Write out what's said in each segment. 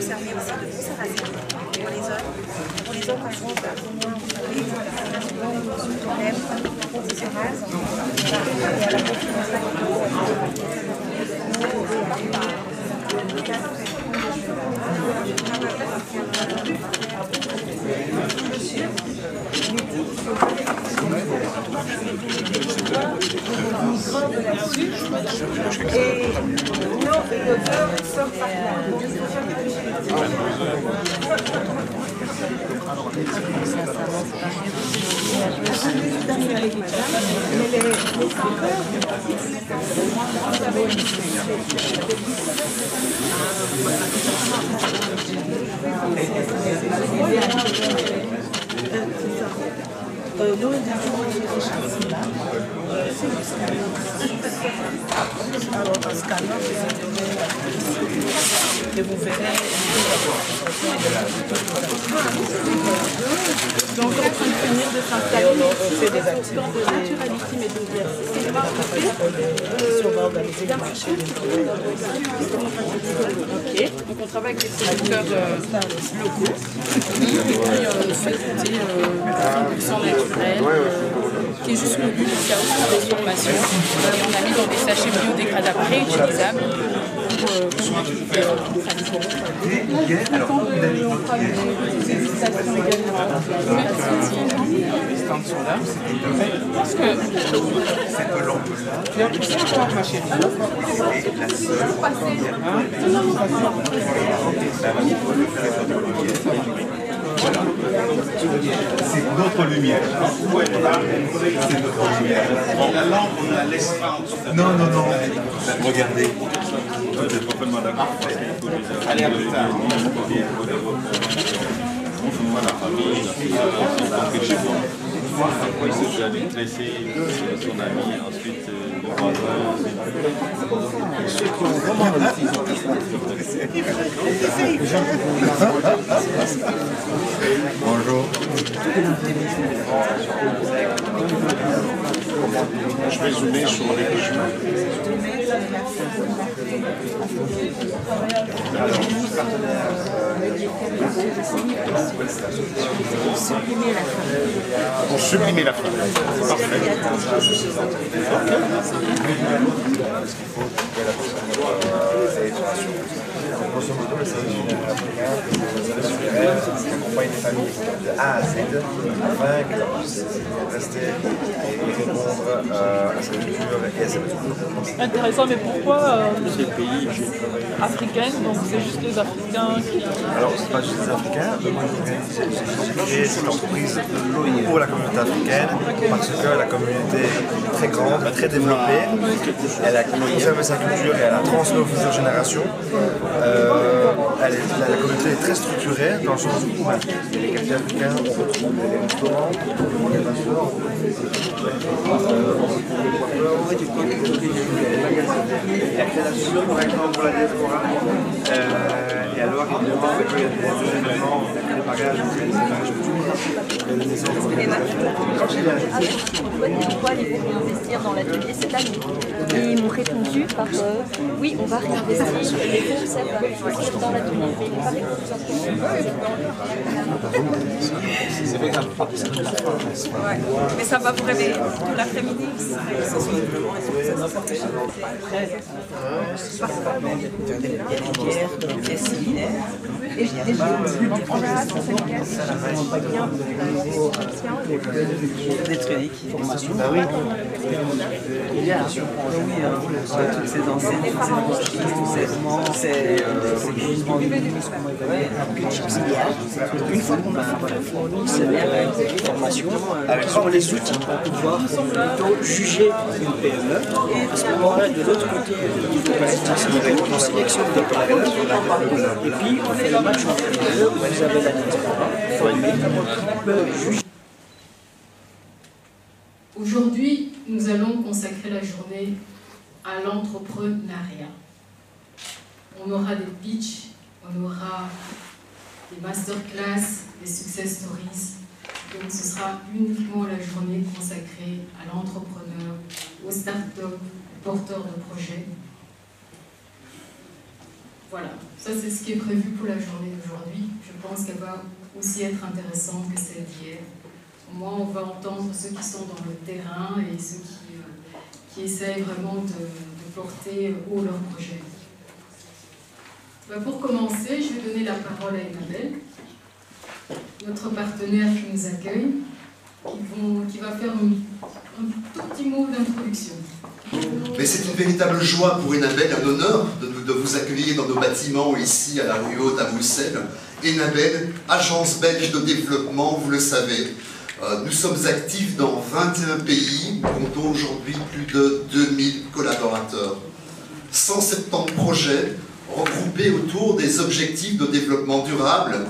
servir aussi de conservation pour les œufs. Pour les autres, par exemple, on lève, on se rase. Et à la et non, le beurre sort par là. Alors, dans ce cas-là, et vous verrez. Donc, on est en train de finir de s'installer. On fait des activités de naturalité et de diversité. On va organiser le marché. Ok. Donc, on travaille avec des producteurs locaux. Et puis, on fait des 100% naturel. Qui est juste mobile, qui a aussi des formations. Et on a mis dans des sachets biodégradables réutilisables pour activité traditionnelle. Quand on fera des dégustations également. Les stands sont là. Je pense que tu as poussé encore, ma chérie. C'est notre lumière. C'est notre lumière. La lampe, on la laisse pas en dessous. Non, non, non. Regardez. Allez, à plus tard. Après, il se fait adresser son ami, ensuite le voisin. Ceux qui ont vraiment réussi, Bonjour. Je vais zoomer sur les régions. Pour sublimer la flamme. Parfait. Accompagne les familles de A à Z afin qu'elles puissent rester et répondre à cette culture et à cette culture. Intéressant, mais pourquoi ces pays africains? Donc c'est juste les Africains qui... Alors c'est pas juste les Africains, j'ai créé cette entreprise pour la communauté africaine parce que la communauté est très grande, très développée, elle a conservé sa culture et elle a transmis aux futures générations. La communauté est très structurée dans le sens où les quartiers africains, on retrouve les restaurants, les magasins, la création par exemple pour la diaspora. Et alors évidemment, quand il y a des événements, des bagages, pourquoi allez-vous réinvestir dans l'atelier cette année? Et ils m'ont répondu par oui, on va réinvestir et les fonds servent à réinvestir dans l'atelier. Mais il n'est pas répondu Ouais. Mais ça va vous réveiller tout l'après-midi. Et déjà, on a hâte pour cette caisse. D'être unique, formation. Bah oui. Il y a toutes ces enseignes, toutes ces franchises, tous ces mouvements, une fois qu'on a fourni cette formation, sur les outils pour pouvoir plutôt juger une PME. Et à ce moment-là, de l'autre côté, on sélectionne des PME et puis on fait le match entre les deux. Vous avez la diaspora. Aujourd'hui, nous allons consacrer la journée à l'entrepreneuriat. On aura des pitchs, on aura des masterclass, des success stories. Donc ce sera uniquement la journée consacrée à l'entrepreneur, aux start-up, aux porteurs de projets. voilà, ça c'est ce qui est prévu pour la journée d'aujourd'hui. Je pense qu'elle va aussi être intéressante que celle d'hier. Au moins on va entendre ceux qui sont dans le terrain et ceux qui essayent vraiment de porter haut leur projet. Pour commencer, je vais donner la parole à Enabel, notre partenaire qui nous accueille, qui va faire un tout petit mot d'introduction. Mais c'est une véritable joie pour Enabel, un honneur de vous accueillir dans nos bâtiments ici à la rue Haute à Bruxelles. Enabel, agence belge de développement, vous le savez. Nous sommes actifs dans 21 pays, nous comptons aujourd'hui plus de 2000 collaborateurs. 170 projets regroupés autour des objectifs de développement durable,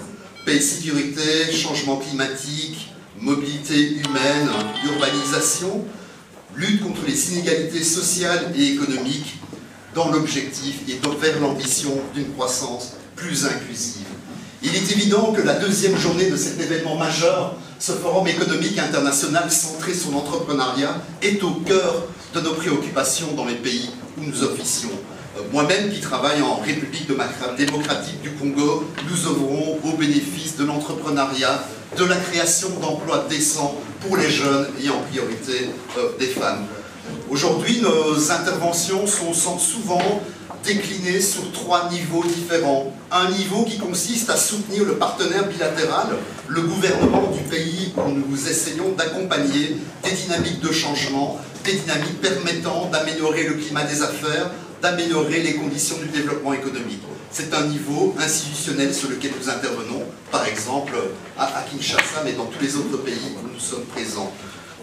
paix et sécurité, changement climatique, mobilité humaine, urbanisation, lutte contre les inégalités sociales et économiques, dans l'objectif et vers l'ambition d'une croissance plus inclusive. Il est évident que la deuxième journée de cet événement majeur, ce forum économique international centré sur l'entrepreneuriat, est au cœur de nos préoccupations dans les pays où nous officions. Moi-même qui travaille en République démocratique du Congo, nous œuvrons au bénéfice de l'entrepreneuriat, de la création d'emplois décents pour les jeunes et en priorité des femmes. Aujourd'hui, nos interventions sont souvent déclinées sur 3 niveaux différents. Un niveau qui consiste à soutenir le partenaire bilatéral, le gouvernement du pays où nous essayons d'accompagner des dynamiques de changement, des dynamiques permettant d'améliorer le climat des affaires, d'améliorer les conditions du développement économique. C'est un niveau institutionnel sur lequel nous intervenons, par exemple à Kinshasa, mais dans tous les autres pays où nous sommes présents.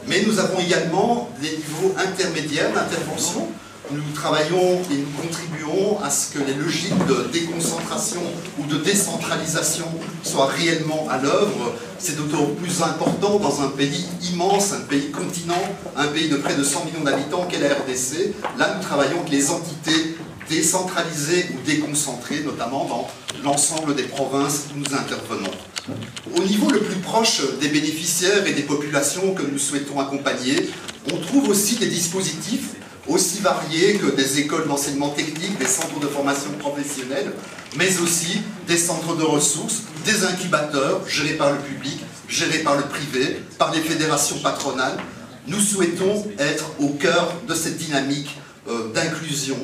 Mais nous avons également des niveaux intermédiaires d'intervention. Nous travaillons et nous contribuons à ce que les logiques de déconcentration ou de décentralisation soient réellement à l'œuvre. C'est d'autant plus important dans un pays immense, un pays continent, un pays de près de 100 millions d'habitants qu'est la RDC. Là, nous travaillons avec les entités décentralisées ou déconcentrées, notamment dans l'ensemble des provinces où nous intervenons. Au niveau le plus proche des bénéficiaires et des populations que nous souhaitons accompagner, on trouve aussi des dispositifs aussi variés que des écoles d'enseignement technique, des centres de formation professionnelle, mais aussi des centres de ressources, des incubateurs gérés par le public, gérés par le privé, par les fédérations patronales. Nous souhaitons être au cœur de cette dynamique d'inclusion,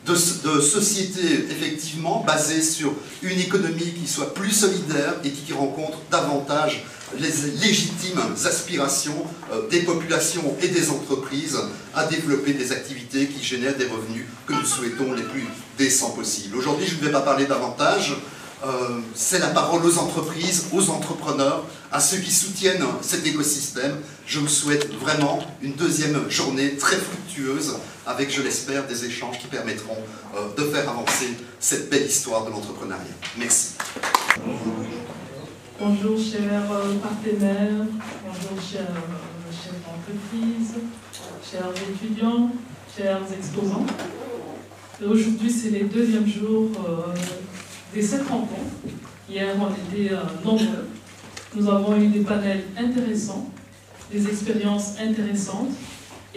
de société effectivement basée sur une économie qui soit plus solidaire et qui rencontre davantage les légitimes aspirations des populations et des entreprises à développer des activités qui génèrent des revenus que nous souhaitons les plus décents possibles. Aujourd'hui, je ne vais pas parler davantage, c'est la parole aux entreprises, aux entrepreneurs, à ceux qui soutiennent cet écosystème. Je vous souhaite vraiment une deuxième journée très fructueuse avec, je l'espère, des échanges qui permettront de faire avancer cette belle histoire de l'entrepreneuriat. Merci. Bonjour chers partenaires, bonjour chers chefs d'entreprise, chers étudiants, chers exposants. Aujourd'hui c'est les deuxièmes jours de cette rencontre. Hier on était nombreux. Nous avons eu des panels intéressants, des expériences intéressantes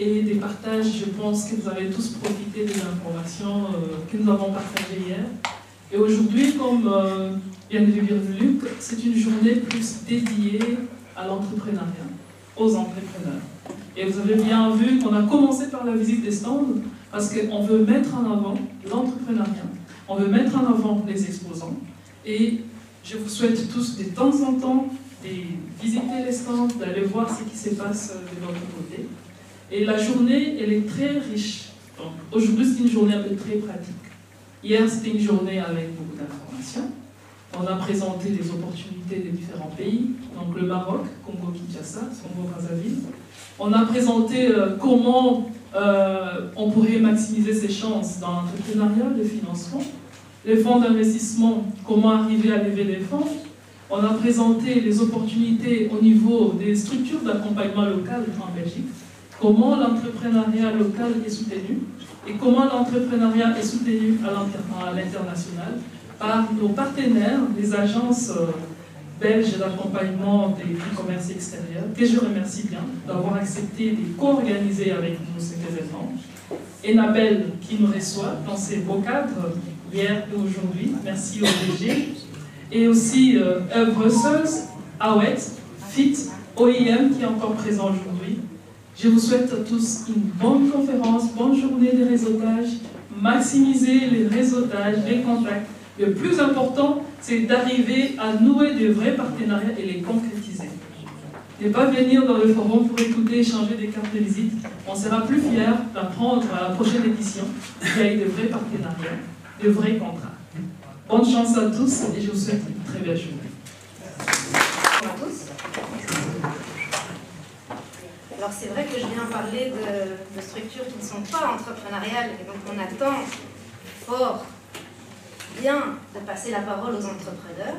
et des partages, je pense que vous avez tous profité des informations que nous avons partagées hier. Et aujourd'hui, comme vient de le dire Luc, c'est une journée plus dédiée à l'entrepreneuriat, aux entrepreneurs. Et vous avez bien vu qu'on a commencé par la visite des stands parce qu'on veut mettre en avant l'entrepreneuriat, on veut mettre en avant les exposants. Et je vous souhaite tous de temps en temps de visiter les stands, d'aller voir ce qui se passe de l'autre côté. Et la journée, elle est très riche. Aujourd'hui, c'est une journée un peu très pratique. Hier, c'était une journée avec beaucoup d'informations. On a présenté les opportunités des différents pays, donc le Maroc, Congo-Kinshasa, Congo-Brazzaville. On a présenté comment on pourrait maximiser ses chances dans l'entrepreneuriat, le financement, les fonds d'investissement, comment arriver à lever des fonds. On a présenté les opportunités au niveau des structures d'accompagnement local en Belgique, comment l'entrepreneuriat local est soutenu et comment l'entrepreneuriat est soutenu à l'international par nos partenaires, les agences belges d'accompagnement du commerce extérieur, que je remercie bien d'avoir accepté de co-organiser avec nous cet événement. Enabel qui nous reçoit dans ces beaux cadres hier et aujourd'hui. Merci au DG. Et aussi Brussels, AWET, FIT, OIM qui est encore présent aujourd'hui. Je vous souhaite à tous une bonne conférence, bonne journée de réseautage. Maximisez les réseautages, les contacts. Le plus important, c'est d'arriver à nouer de vrais partenariats et les concrétiser. Ne pas venir dans le forum pour écouter, échanger des cartes de visite. On sera plus fiers d'apprendre à la prochaine édition qu'il y a eu de vrais partenariats, de vrais contrats. Bonne chance à tous et je vous souhaite une très belle journée. Bonjour à tous. Alors c'est vrai que je viens parler de structures qui ne sont pas entrepreneuriales et donc on attend fort bien de passer la parole aux entrepreneurs.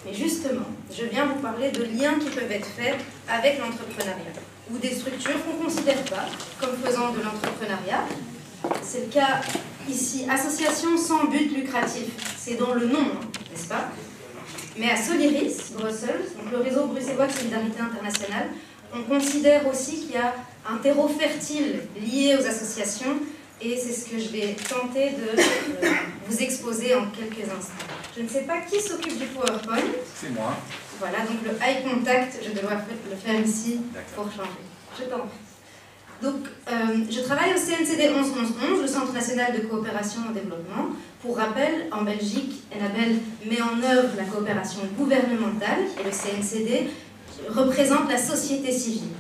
Mais justement, je viens vous parler de liens qui peuvent être faits avec l'entrepreneuriat ou des structures qu'on ne considère pas comme faisant de l'entrepreneuriat. C'est le cas ici, association sans but lucratif. C'est dans le nom, n'est-ce pas? Mais à Soliris, Bruxelles, donc le réseau bruxellois de solidarité internationale, on considère aussi qu'il y a un terreau fertile lié aux associations et c'est ce que je vais tenter de vous exposer en quelques instants. Je ne sais pas qui s'occupe du PowerPoint. C'est moi. Voilà, donc le eye contact, je dois le faire ici pour changer. Je t'en prie. Donc, je travaille au CNCD 111111, le Centre national de coopération au développement. Pour rappel, en Belgique, Enabel met en œuvre la coopération gouvernementale et le CNCD représente la société civile.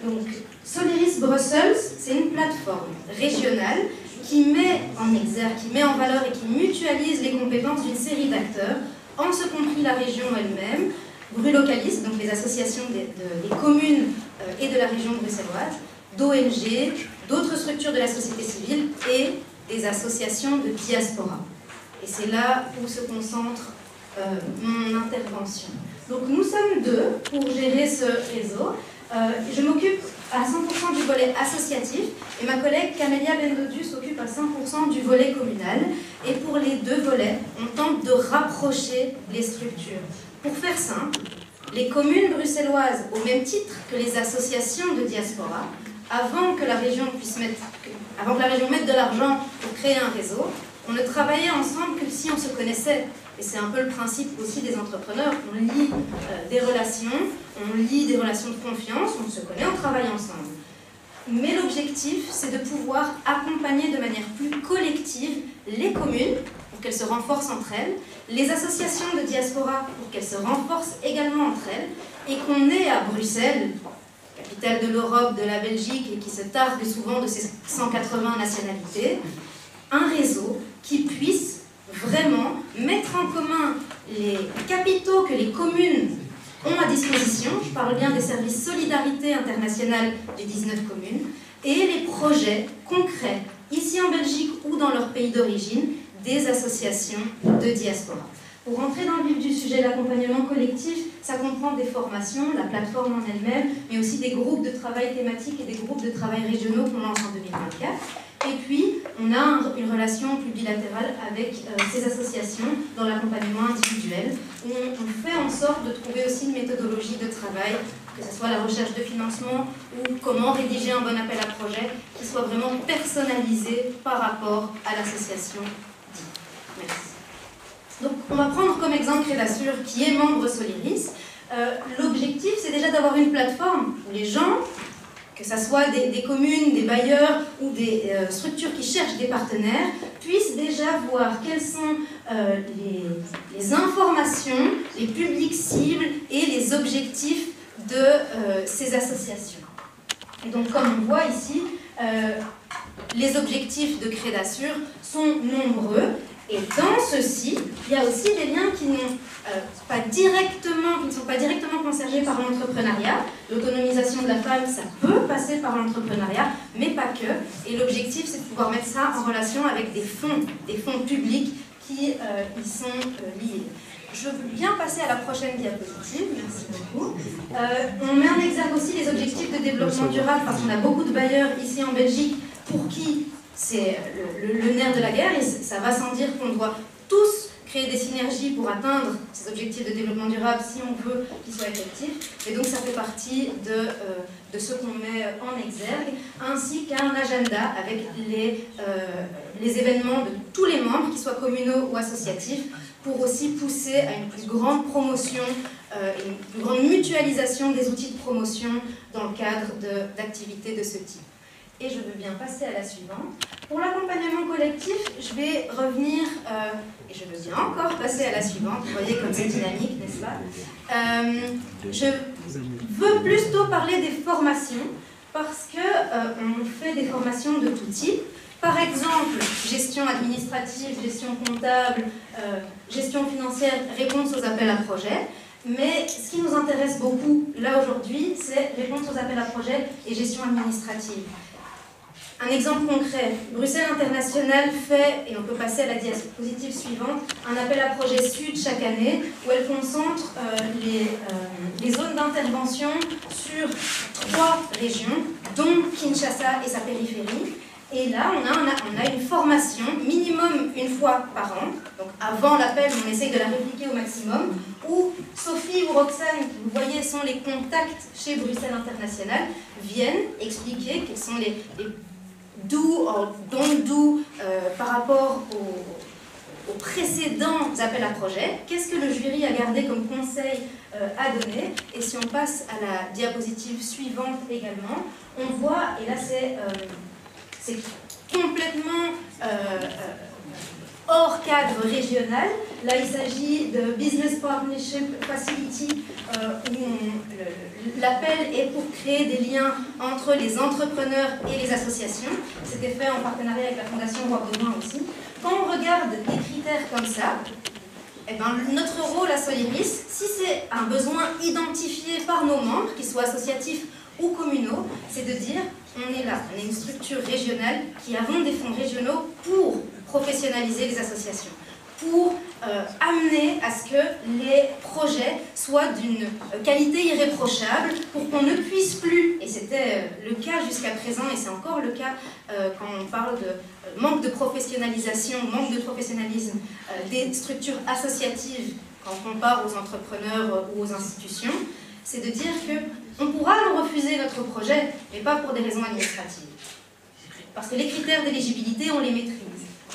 Donc, Soliris Brussels, c'est une plateforme régionale qui met en exergue, qui met en valeur et qui mutualise les compétences d'une série d'acteurs, en ce compris la région elle-même, Brulocalis, donc les associations des communes et de la région bruxelloise, d'ONG, d'autres structures de la société civile et des associations de diaspora. Et c'est là où se concentre mon intervention. Donc nous sommes deux pour gérer ce réseau. Je m'occupe à 100% du volet associatif et ma collègue Camélia Bendodu s'occupe à 100% du volet communal. Et pour les deux volets, on tente de rapprocher les structures. Pour faire simple, les communes bruxelloises, au même titre que les associations de diaspora, avant que la région mette de l'argent pour créer un réseau, on ne travaillait ensemble que si on se connaissait. Et c'est un peu le principe aussi des entrepreneurs. On lie des relations, on lie des relations de confiance, on se connaît, on travaille ensemble. Mais l'objectif, c'est de pouvoir accompagner de manière plus collective les communes pour qu'elles se renforcent entre elles, les associations de diaspora pour qu'elles se renforcent également entre elles, et qu'on ait à Bruxelles, capitale de l'Europe, de la Belgique, et qui se targue souvent de ses 180 nationalités, un réseau qui puisse vraiment mettre en commun les capitaux que les communes ont à disposition, je parle bien des services solidarité internationale des 19 communes, et les projets concrets, ici en Belgique ou dans leur pays d'origine, des associations de diaspora. Pour rentrer dans le vif du sujet, l'accompagnement collectif, ça comprend des formations, la plateforme en elle-même, mais aussi des groupes de travail thématiques et des groupes de travail régionaux qu'on lance en 2024. Et puis, on a une relation plus bilatérale avec ces associations dans l'accompagnement individuel, où on fait en sorte de trouver aussi une méthodologie de travail, que ce soit la recherche de financement ou comment rédiger un bon appel à projet, qui soit vraiment personnalisé par rapport à l'association. Merci. Donc, on va prendre comme exemple Crédasur, qui est membre Soliris. L'objectif, c'est déjà d'avoir une plateforme où les gens, que ce soit des communes, des bailleurs ou des structures qui cherchent des partenaires, puissent déjà voir quelles sont les informations, les publics cibles et les objectifs de ces associations. Et donc, comme on voit ici, les objectifs de Crédasur sont nombreux. Et dans ceci, il y a aussi des liens qui ne sont pas directement concernés par l'entrepreneuriat. L'autonomisation de la femme, ça peut passer par l'entrepreneuriat, mais pas que. Et l'objectif, c'est de pouvoir mettre ça en relation avec des fonds publics qui y sont liés. Je veux bien passer à la prochaine diapositive, merci beaucoup. On met en exergue aussi les objectifs de développement durable, parce qu'on a beaucoup de bailleurs ici en Belgique pour qui c'est le nerf de la guerre, et ça va sans dire qu'on doit tous créer des synergies pour atteindre ces objectifs de développement durable si on veut qu'ils soient effectifs. Et donc ça fait partie de ce qu'on met en exergue, ainsi qu'un agenda avec les événements de tous les membres, qu'ils soient communaux ou associatifs, pour aussi pousser à une plus grande promotion, une plus grande mutualisation des outils de promotion dans le cadre d'activités de ce type. Et je veux bien passer à la suivante. Pour l'accompagnement collectif, je vais revenir, et je veux bien encore passer à la suivante, vous voyez comme c'est dynamique, n'est-ce pas? Je veux plutôt parler des formations, parce qu'on fait des formations de tout type. Par exemple, gestion administrative, gestion comptable, gestion financière, réponse aux appels à projets. Mais ce qui nous intéresse beaucoup, là aujourd'hui, c'est réponse aux appels à projets et gestion administrative. Un exemple concret, Bruxelles International fait, et on peut passer à la diapositive suivante, un appel à projet Sud chaque année, où elle concentre les zones d'intervention sur 3 régions, dont Kinshasa et sa périphérie. Et là, on a une formation minimum une fois par an. Donc avant l'appel, on essaye de la répliquer au maximum. Où Sophie ou Roxane, qui vous voyez sont les contacts chez Bruxelles International, viennent expliquer quels sont les do or don't do par rapport aux précédents appels à projets. Qu'est-ce que le jury a gardé comme conseil à donner? Et si on passe à la diapositive suivante également, on voit, et là c'est complètement hors cadre régional. Là, il s'agit de Business Partnership Facility, où l'appel est pour créer des liens entre les entrepreneurs et les associations. C'était fait en partenariat avec la Fondation Roi Baudouin aussi. Quand on regarde des critères comme ça, eh ben, notre rôle à Soliris, si c'est un besoin identifié par nos membres, qu'ils soient associatifs ou communaux, c'est de dire on est là, on est une structure régionale qui avons des fonds régionaux pour professionnaliser les associations, pour amener à ce que les projets soient d'une qualité irréprochable, pour qu'on ne puisse plus, et c'était le cas jusqu'à présent, et c'est encore le cas quand on parle de manque de professionnalisation, manque de professionnalisme des structures associatives quand on compare aux entrepreneurs ou aux institutions, c'est de dire qu'on pourra nous refuser notre projet, mais pas pour des raisons administratives. Parce que les critères d'éligibilité, on les maîtrise.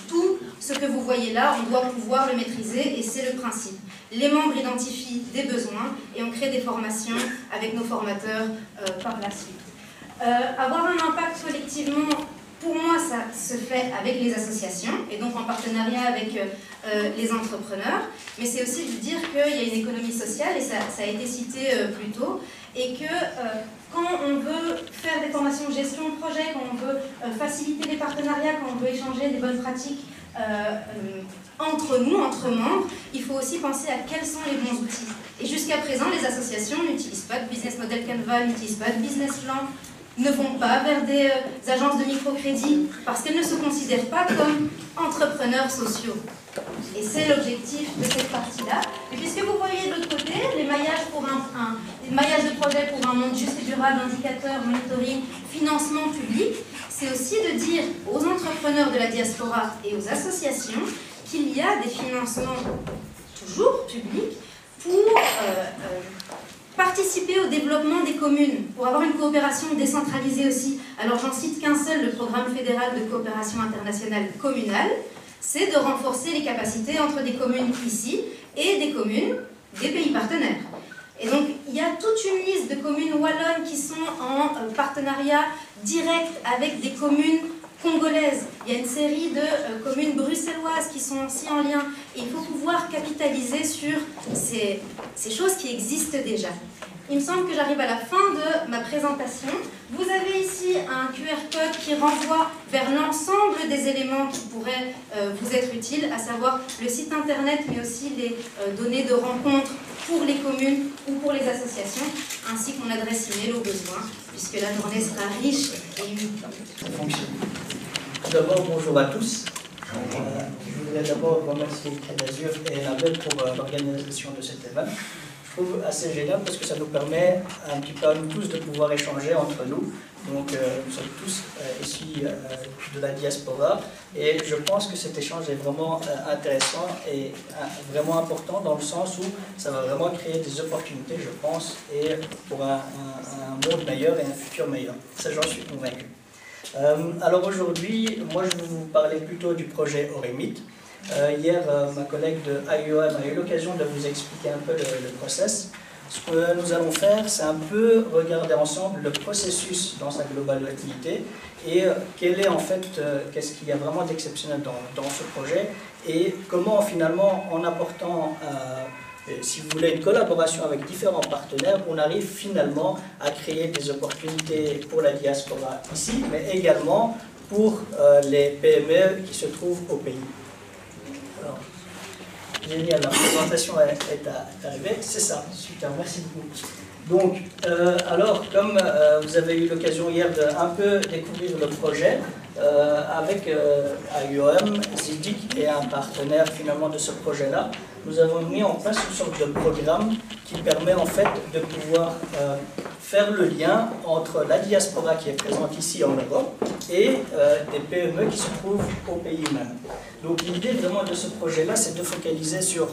Tout ce que vous voyez là, on doit pouvoir le maîtriser, et c'est le principe. Les membres identifient des besoins, et on crée des formations avec nos formateurs par la suite. Avoir un impact collectivement, pour moi, ça se fait avec les associations, et donc en partenariat avec les entrepreneurs, mais c'est aussi de dire qu'il y a une économie sociale, et ça a été cité plus tôt, et que quand on veut faire des formations de gestion de projet, quand on veut faciliter les partenariats, quand on veut échanger des bonnes pratiques entre nous, entre membres, il faut aussi penser à quels sont les bons outils. Et jusqu'à présent, les associations n'utilisent pas de business model Canva, n'utilisent pas de business plan, ne vont pas vers des agences de microcrédit parce qu'elles ne se considèrent pas comme entrepreneurs sociaux. Et c'est l'objectif de cette partie-là. Et puisque vous voyez de l'autre côté, les maillages de projet pour un monde juste et durable, indicateurs, monitoring, financement public, c'est aussi de dire aux entrepreneurs de la diaspora et aux associations qu'il y a des financements toujours publics pour participer au développement des communes, pour avoir une coopération décentralisée aussi. Alors j'en cite qu'un seul, le programme fédéral de coopération internationale communale, c'est de renforcer les capacités entre des communes ici et des communes des pays partenaires. Et donc il y a toute une liste de communes wallonnes qui sont en partenariat direct avec des communes congolaises. Il y a une série de communes bruxelloises qui sont aussi en lien. Et il faut pouvoir capitaliser sur ces choses qui existent déjà. Il me semble que j'arrive à la fin de ma présentation. Vous avez ici un QR code qui renvoie vers l'ensemble des éléments qui pourraient vous être utiles, à savoir le site internet, mais aussi les données de rencontre pour les communes ou pour les associations, ainsi que mon adresse email au besoin, puisque la journée sera riche et unique. Tout d'abord, bonjour à tous. Je voudrais d'abord remercier Crédit Azur et Annabelle pour l'organisation de cet événement. Je je trouve assez génial parce que ça nous permet un petit peu à nous tous de pouvoir échanger entre nous. Donc nous sommes tous issus de la diaspora et je pense que cet échange est vraiment intéressant et vraiment important dans le sens où ça va vraiment créer des opportunités, je pense, et pour un monde meilleur et un futur meilleur. Ça, j'en suis convaincu. Alors aujourd'hui, moi je vais vous parler plutôt du projet Oremit. Hier, ma collègue de IOM a eu l'occasion de vous expliquer un peu le process. Ce que nous allons faire, c'est un peu regarder ensemble le processus dans sa globalité et quel est en fait, qu'est-ce qu'il y a vraiment d'exceptionnel dans ce projet et comment finalement, en apportant, si vous voulez, une collaboration avec différents partenaires, on arrive finalement à créer des opportunités pour la diaspora ici, mais également pour les PME qui se trouvent au pays. Alors, génial, la présentation est arrivée, c'est ça, super, merci beaucoup. Donc, alors, comme vous avez eu l'occasion hier de un peu découvrir le projet, avec IOM, Zidic et un partenaire finalement de ce projet-là, nous avons mis en place une sorte de programme qui permet en fait de pouvoir faire le lien entre la diaspora qui est présente ici en Europe et des PME qui se trouvent au pays même. Donc l'idée vraiment de ce projet-là, c'est de focaliser sur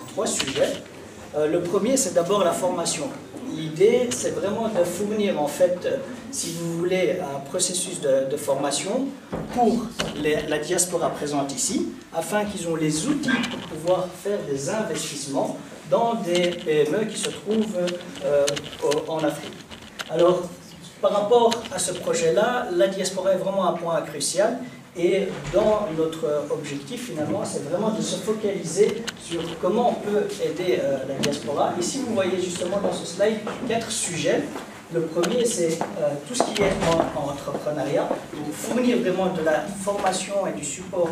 3 sujets. Le premier, c'est d'abord la formation. L'idée, c'est vraiment de fournir, en fait, si vous voulez, un processus de formation pour la diaspora présente ici, afin qu'ils aient les outils pour pouvoir faire des investissements dans des PME qui se trouvent en Afrique. Alors, par rapport à ce projet-là, la diaspora est vraiment un point crucial. Et dans notre objectif, finalement, c'est vraiment de se focaliser sur comment on peut aider la diaspora. Ici, vous voyez justement dans ce slide 4 sujets. Le premier, c'est tout ce qui est en entrepreneuriat, donc fournir vraiment de la formation et du support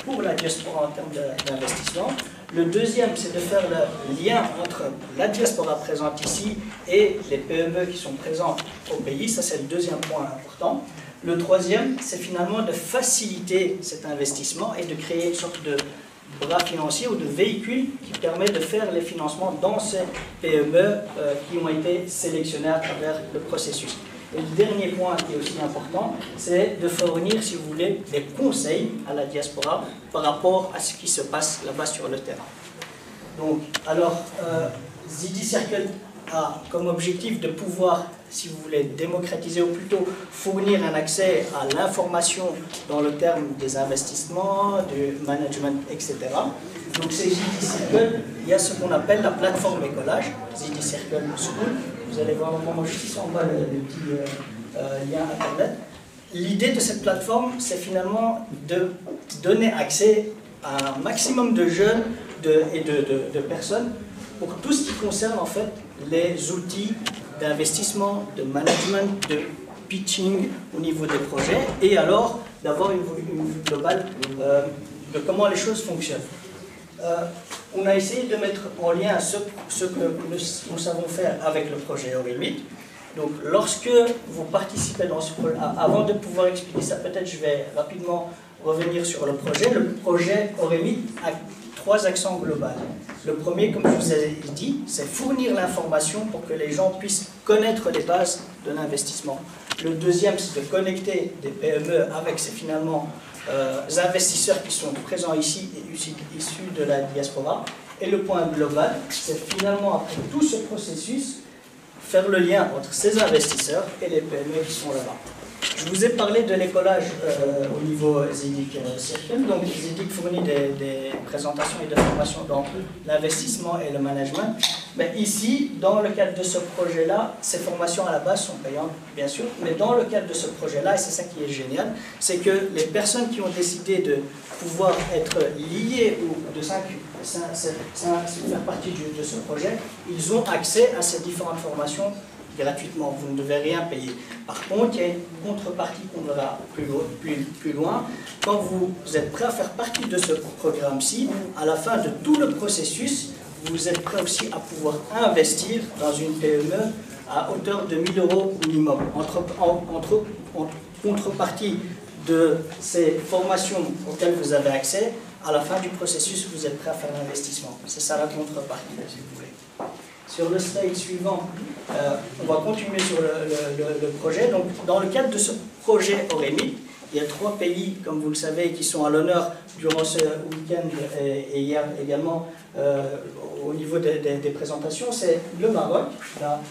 pour la diaspora en termes d'investissement. Le deuxième, c'est de faire le lien entre la diaspora présente ici et les PME qui sont présentes au pays. Ça, c'est le deuxième point important. Le troisième, c'est finalement de faciliter cet investissement et de créer une sorte de bras financier ou de véhicule qui permet de faire les financements dans ces PME qui ont été sélectionnés à travers le processus. Et le dernier point qui est aussi important, c'est de fournir, si vous voulez, des conseils à la diaspora par rapport à ce qui se passe là-bas sur le terrain. Donc, alors, Zidic Circle a comme objectif de pouvoir, si vous voulez, démocratiser ou plutôt fournir un accès à l'information dans le terme des investissements, du management, etc. Donc c'est Zidic Circle, il y a ce qu'on appelle la plateforme écolage, Zidic Circle School. Vous allez voir vraiment juste ici en bas le petit lien internet. L'idée de cette plateforme, c'est finalement de donner accès à un maximum de jeunes et de personnes pour tout ce qui concerne en fait les outils d'investissement, de management, de pitching au niveau des projets et alors d'avoir une vue globale de comment les choses fonctionnent. On a essayé de mettre en lien ce que nous savons faire avec le projet Oremit. Donc lorsque vous participez dans ce projet, avant de pouvoir expliquer ça, peut-être je vais rapidement revenir sur le projet. Le projet Oremit a 3 accents globaux. Le premier, comme je vous ai dit, c'est fournir l'information pour que les gens puissent connaître les bases de l'investissement. Le deuxième, c'est de connecter des PME avec ces finalement investisseurs qui sont présents ici et issus de la diaspora. Et le point global, c'est finalement, après tout ce processus, faire le lien entre ces investisseurs et les PME qui sont là-bas. Je vous ai parlé de l'écolage au niveau Zidic Circle. Donc Zidic fournit des présentations et des formations dans l'investissement et le management. Mais ici, dans le cadre de ce projet-là, ces formations à la base sont payantes, bien sûr. Mais dans le cadre de ce projet-là, et c'est ça qui est génial, c'est que les personnes qui ont décidé de pouvoir être liées ou de faire partie de ce projet, ils ont accès à ces différentes formations gratuitement, vous ne devez rien payer. Par contre, il y a une contrepartie qu'on verra plus loin. Quand vous êtes prêt à faire partie de ce programme-ci, à la fin de tout le processus, vous êtes prêt aussi à pouvoir investir dans une PME à hauteur de 1 000 € minimum. En contrepartie de ces formations auxquelles vous avez accès, à la fin du processus, vous êtes prêt à faire l'investissement. C'est ça la contrepartie, si vous voulez. Sur le slide suivant, on va continuer sur le projet. Donc, dans le cadre de ce projet Oremit, il y a 3 pays, comme vous le savez, qui sont à l'honneur durant ce week-end et hier également au niveau des présentations. C'est le Maroc, la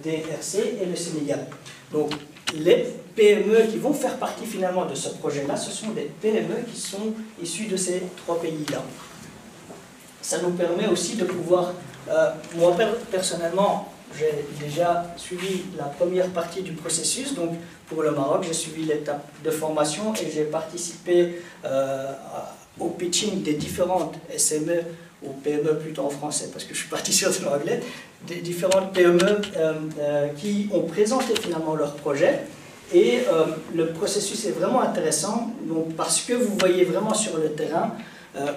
DRC et le Sénégal. Donc, les PME qui vont faire partie finalement de ce projet-là, ce sont des PME qui sont issus de ces 3 pays-là. Ça nous permet aussi de pouvoir... moi, personnellement, j'ai déjà suivi la première partie du processus. Donc, pour le Maroc, j'ai suivi l'étape de formation et j'ai participé au pitching des différentes SME, ou PME plutôt en français, parce que je suis parti sur de l'anglais, des différentes PME qui ont présenté finalement leur projet. Et le processus est vraiment intéressant, donc, parce que vous voyez vraiment sur le terrain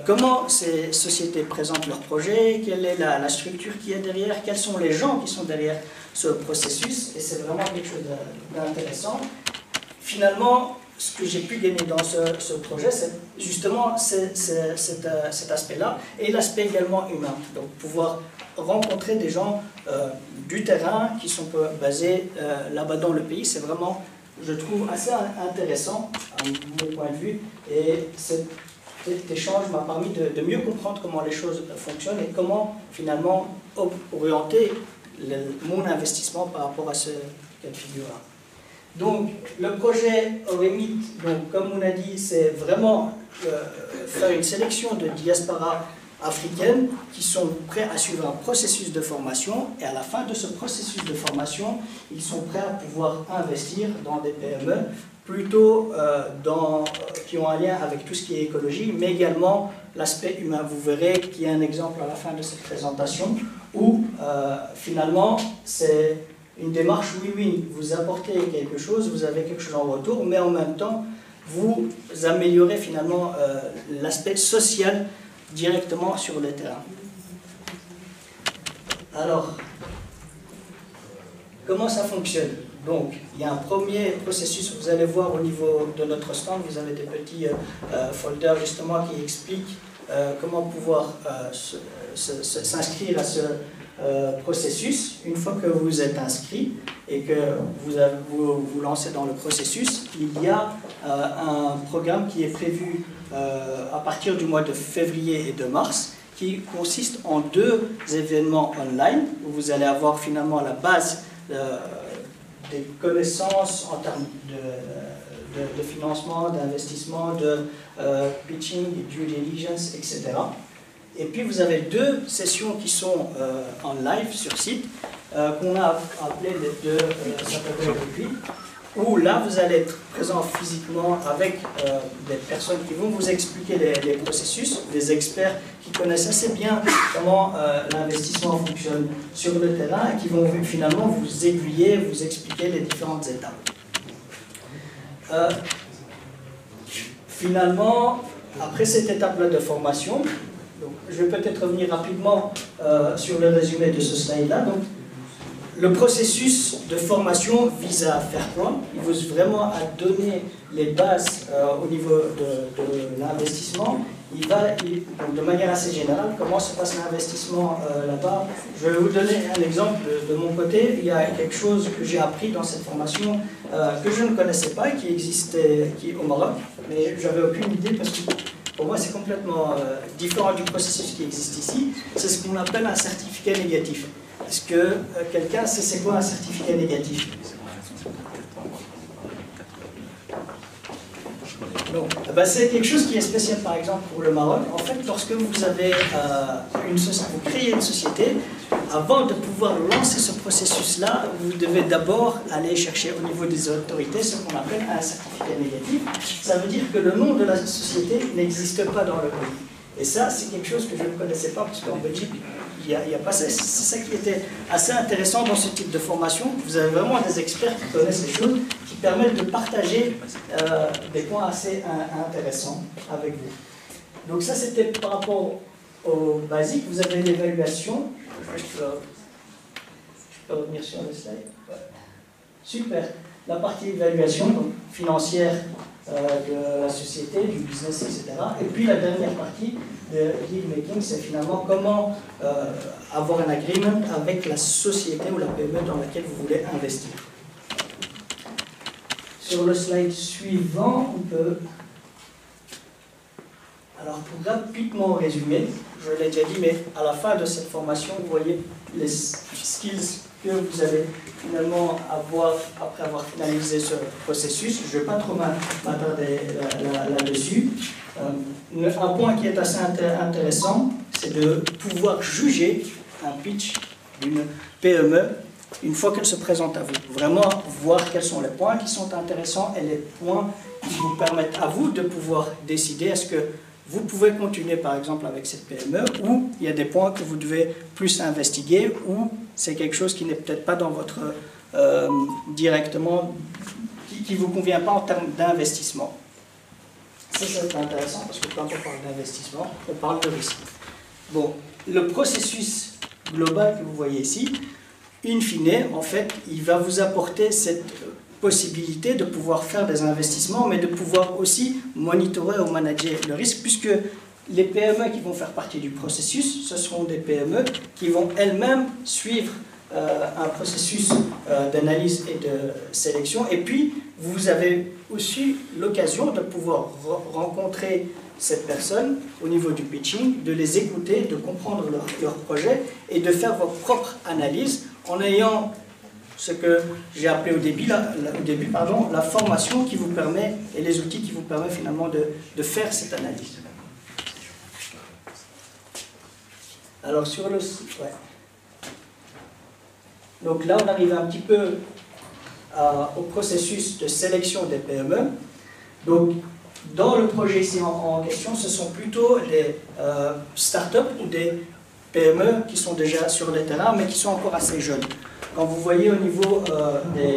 comment ces sociétés présentent leur projet, quelle est la structure qui est derrière, quels sont les gens qui sont derrière ce processus, et c'est vraiment quelque chose d'intéressant. Finalement, ce que j'ai pu gagner dans ce projet, c'est justement cet aspect-là, et l'aspect également humain. Donc pouvoir rencontrer des gens du terrain qui sont basés là-bas dans le pays, c'est vraiment, je trouve, assez intéressant à mon point de vue, et cet échange m'a permis de mieux comprendre comment les choses fonctionnent et comment finalement orienter mon investissement par rapport à ce cas de figure-là. Donc le projet Oremit, comme on a dit, c'est vraiment faire une sélection de diasporas africaines qui sont prêts à suivre un processus de formation, et à la fin de ce processus de formation, ils sont prêts à pouvoir investir dans des PME plutôt qui ont un lien avec tout ce qui est écologie, mais également l'aspect humain. Vous verrez qu'il y a un exemple à la fin de cette présentation où finalement c'est une démarche win-win. Vous apportez quelque chose, vous avez quelque chose en retour, mais en même temps vous améliorez finalement l'aspect social directement sur le terrain. Alors, comment ça fonctionne? Donc, il y a un premier processus, vous allez voir au niveau de notre stand, vous avez des petits folders justement qui expliquent comment pouvoir s'inscrire à ce processus. Une fois que vous êtes inscrit et que vous lancez dans le processus, il y a un programme qui est prévu à partir du mois de février et de mars, qui consiste en 2 événements online, où vous allez avoir finalement la base des connaissances en termes de financement, d'investissement, de pitching, due diligence, etc. Et puis vous avez 2 sessions qui sont en live sur site, qu'on a appelées les 2 Saturday Retreat, où là vous allez être présent physiquement avec des personnes qui vont vous expliquer les processus, des experts qui connaissent assez bien comment l'investissement fonctionne sur le terrain et qui vont finalement vous aiguiller, vous expliquer les différentes étapes. Finalement, après cette étape-là de formation, donc, je vais peut-être revenir rapidement sur le résumé de ce slide-là. Donc, le processus de formation vise à faire quoi? Il vise vraiment à donner les bases au niveau de l'investissement. Donc de manière assez générale, comment se passe l'investissement là-bas? Je vais vous donner un exemple de mon côté. Il y a quelque chose que j'ai appris dans cette formation que je ne connaissais pas et qui existait au Maroc, mais j'avais aucune idée parce que pour moi c'est complètement différent du processus qui existe ici. C'est ce qu'on appelle un certificat négatif. Est-ce que quelqu'un sait c'est quoi un certificat négatif? C'est quelque chose qui est spécial par exemple pour le Maroc. En fait, lorsque vous avez vous créez une société, avant de pouvoir lancer ce processus-là, vous devez d'abord aller chercher au niveau des autorités ce qu'on appelle un certificat négatif. Ça veut dire que le nom de la société n'existe pas dans le pays. Et ça, c'est quelque chose que je ne connaissais pas, parce qu'en Belgique, il n'y a pas ça. C'est ça qui était assez intéressant dans ce type de formation. Vous avez vraiment des experts qui connaissent les choses, qui permettent de partager des points assez intéressants avec vous. Donc ça, c'était par rapport au basique. Vous avez l'évaluation. Je peux revenir sur le slide. Ouais. Super. la partie évaluation donc financière de la société, du business, etc. Et puis la dernière partie de deal making, c'est finalement comment avoir un agreement avec la société ou la PME dans laquelle vous voulez investir. Sur le slide suivant, on peut... Alors pour rapidement résumer, je l'ai déjà dit, mais à la fin de cette formation, vous voyez les skills que vous allez finalement avoir après avoir finalisé ce processus. Je ne vais pas trop m'attarder là-dessus. Un point qui est assez intéressant, c'est de pouvoir juger un pitch d'une PME une fois qu'elle se présente à vous. Vraiment voir quels sont les points qui sont intéressants et les points qui vous permettent à vous de pouvoir décider est-ce que vous pouvez continuer par exemple avec cette PME ou il y a des points que vous devez plus investiguer ou c'est quelque chose qui n'est peut-être pas dans votre directement, qui ne vous convient pas en termes d'investissement. Ça c'est intéressant parce que quand on parle d'investissement, on parle de risque. Bon, le processus global que vous voyez ici, in fine, en fait, il va vous apporter cette possibilité de pouvoir faire des investissements, mais de pouvoir aussi monitorer ou manager le risque, puisque les PME qui vont faire partie du processus, ce seront des PME qui vont elles-mêmes suivre un processus d'analyse et de sélection. Et puis, vous avez aussi l'occasion de pouvoir rencontrer cette personne au niveau du pitching, de les écouter, de comprendre leur projet et de faire votre propre analyse en ayant ce que j'ai appelé au début, la formation qui vous permet et les outils qui vous permettent finalement de faire cette analyse. Alors sur le... Ouais. Donc là on arrive un petit peu au processus de sélection des PME. Donc dans le projet ici en question, ce sont plutôt des start-up ou des PME qui sont déjà sur le terrain mais qui sont encore assez jeunes. Quand vous voyez au niveau des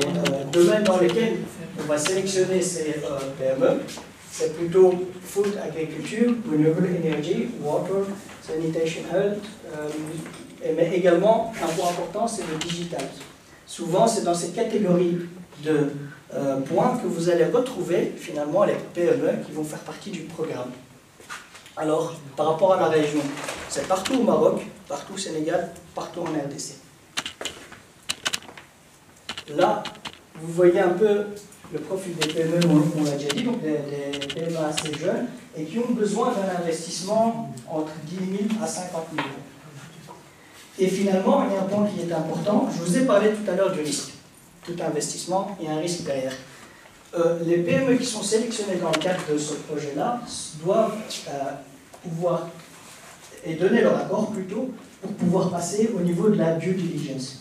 domaines dans lesquels on va sélectionner ces PME, c'est plutôt food, agriculture, renewable energy, water, sanitation, health, mais également, un point important, c'est le digital. Souvent, c'est dans ces catégories de points que vous allez retrouver finalement les PME qui vont faire partie du programme. Alors, par rapport à la région, c'est partout au Maroc, partout au Sénégal, partout en RDC. Là, vous voyez un peu le profil des PME, on l'a déjà dit, donc des PME assez jeunes et qui ont besoin d'un investissement entre 10 000 à 50 000 euros. Et finalement, il y a un point qui est important. Je vous ai parlé tout à l'heure du risque. Tout investissement, il y a un risque derrière. Les PME qui sont sélectionnées dans le cadre de ce projet-là doivent pouvoir, et donner leur accord plutôt, pour pouvoir passer au niveau de la due diligence.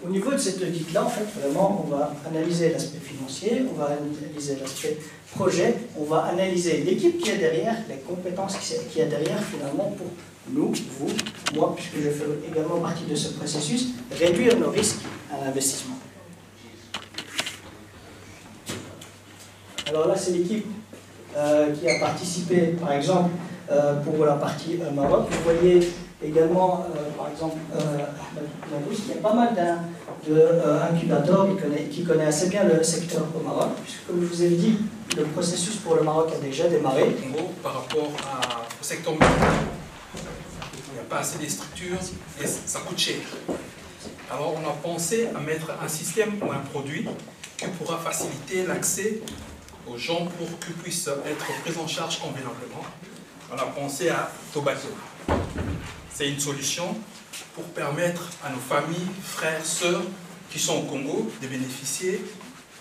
Au niveau de cette audit-là, en fait, vraiment, on va analyser l'aspect financier, on va analyser l'aspect projet, on va analyser l'équipe qui est derrière, les compétences qui est derrière, finalement, pour nous, vous, moi, puisque je fais également partie de ce processus, réduire nos risques à l'investissement. Alors là, c'est l'équipe qui a participé, par exemple, pour la partie Maroc. Vous voyez également, par exemple, il y a pas mal d'incubateurs qui connaît assez bien le secteur au Maroc, puisque comme je vous ai dit, le processus pour le Maroc a déjà démarré. En gros, par rapport au secteur militaire, il n'y a pas assez de structures et ça coûte cher. Alors on a pensé à mettre un système ou un produit qui pourra faciliter l'accès aux gens pour qu'ils puissent être pris en charge convenablement. On a pensé à Tobato. C'est une solution pour permettre à nos familles, frères, sœurs qui sont au Congo de bénéficier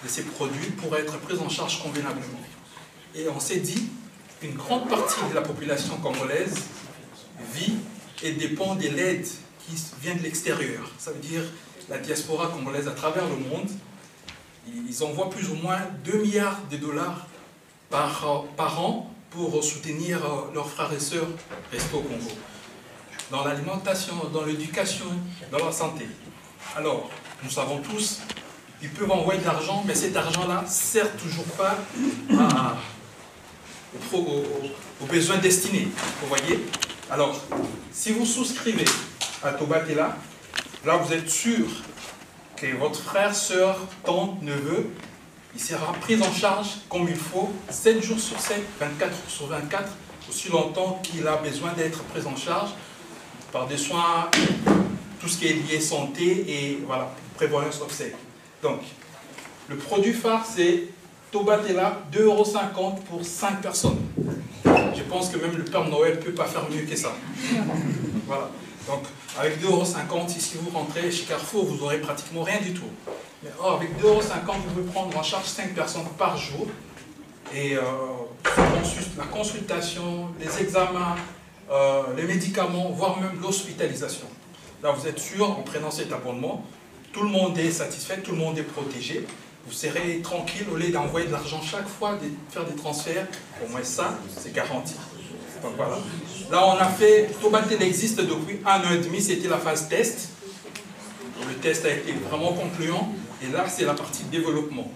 de ces produits pour être pris en charge convenablement. Et on s'est dit, une grande partie de la population congolaise vit et dépend de l'aide qui vient de l'extérieur. Ça veut dire la diaspora congolaise à travers le monde. Ils envoient plus ou moins 2 milliards de dollars par an pour soutenir leurs frères et sœurs restés au Congo. Dans l'alimentation, dans l'éducation, dans la santé. Alors, nous savons tous, ils peuvent envoyer de l'argent, mais cet argent-là ne sert toujours pas aux besoins destinés. Vous voyez? Alors, si vous souscrivez à Tobatella, là vous êtes sûr que votre frère, sœur, tante, neveu il sera pris en charge comme il faut, 7 jours sur 7, 24 jours sur 24, aussi longtemps qu'il a besoin d'être pris en charge par des soins, tout ce qui est lié santé et voilà, prévoyance obsèques. Donc, le produit phare, c'est Tobatella, 2,50 € pour 5 personnes. Je pense que même le Père Noël ne peut pas faire mieux que ça. Voilà. Donc, avec 2,50 €, si vous rentrez chez Carrefour, vous n'aurez pratiquement rien du tout. Mais avec 2,50 €, vous pouvez prendre en charge 5 personnes par jour. Et la consultation, les examens, les médicaments, voire même l'hospitalisation. Là, vous êtes sûr, en prenant cet abonnement, tout le monde est satisfait, tout le monde est protégé. Vous serez tranquille au lieu d'envoyer de l'argent chaque fois, de faire des transferts. Au moins ça, c'est garanti. Donc voilà. Là, on a fait, Tobatella existe depuis 1 an et demi, c'était la phase test. Le test a été vraiment concluant. Et là, c'est la partie développement.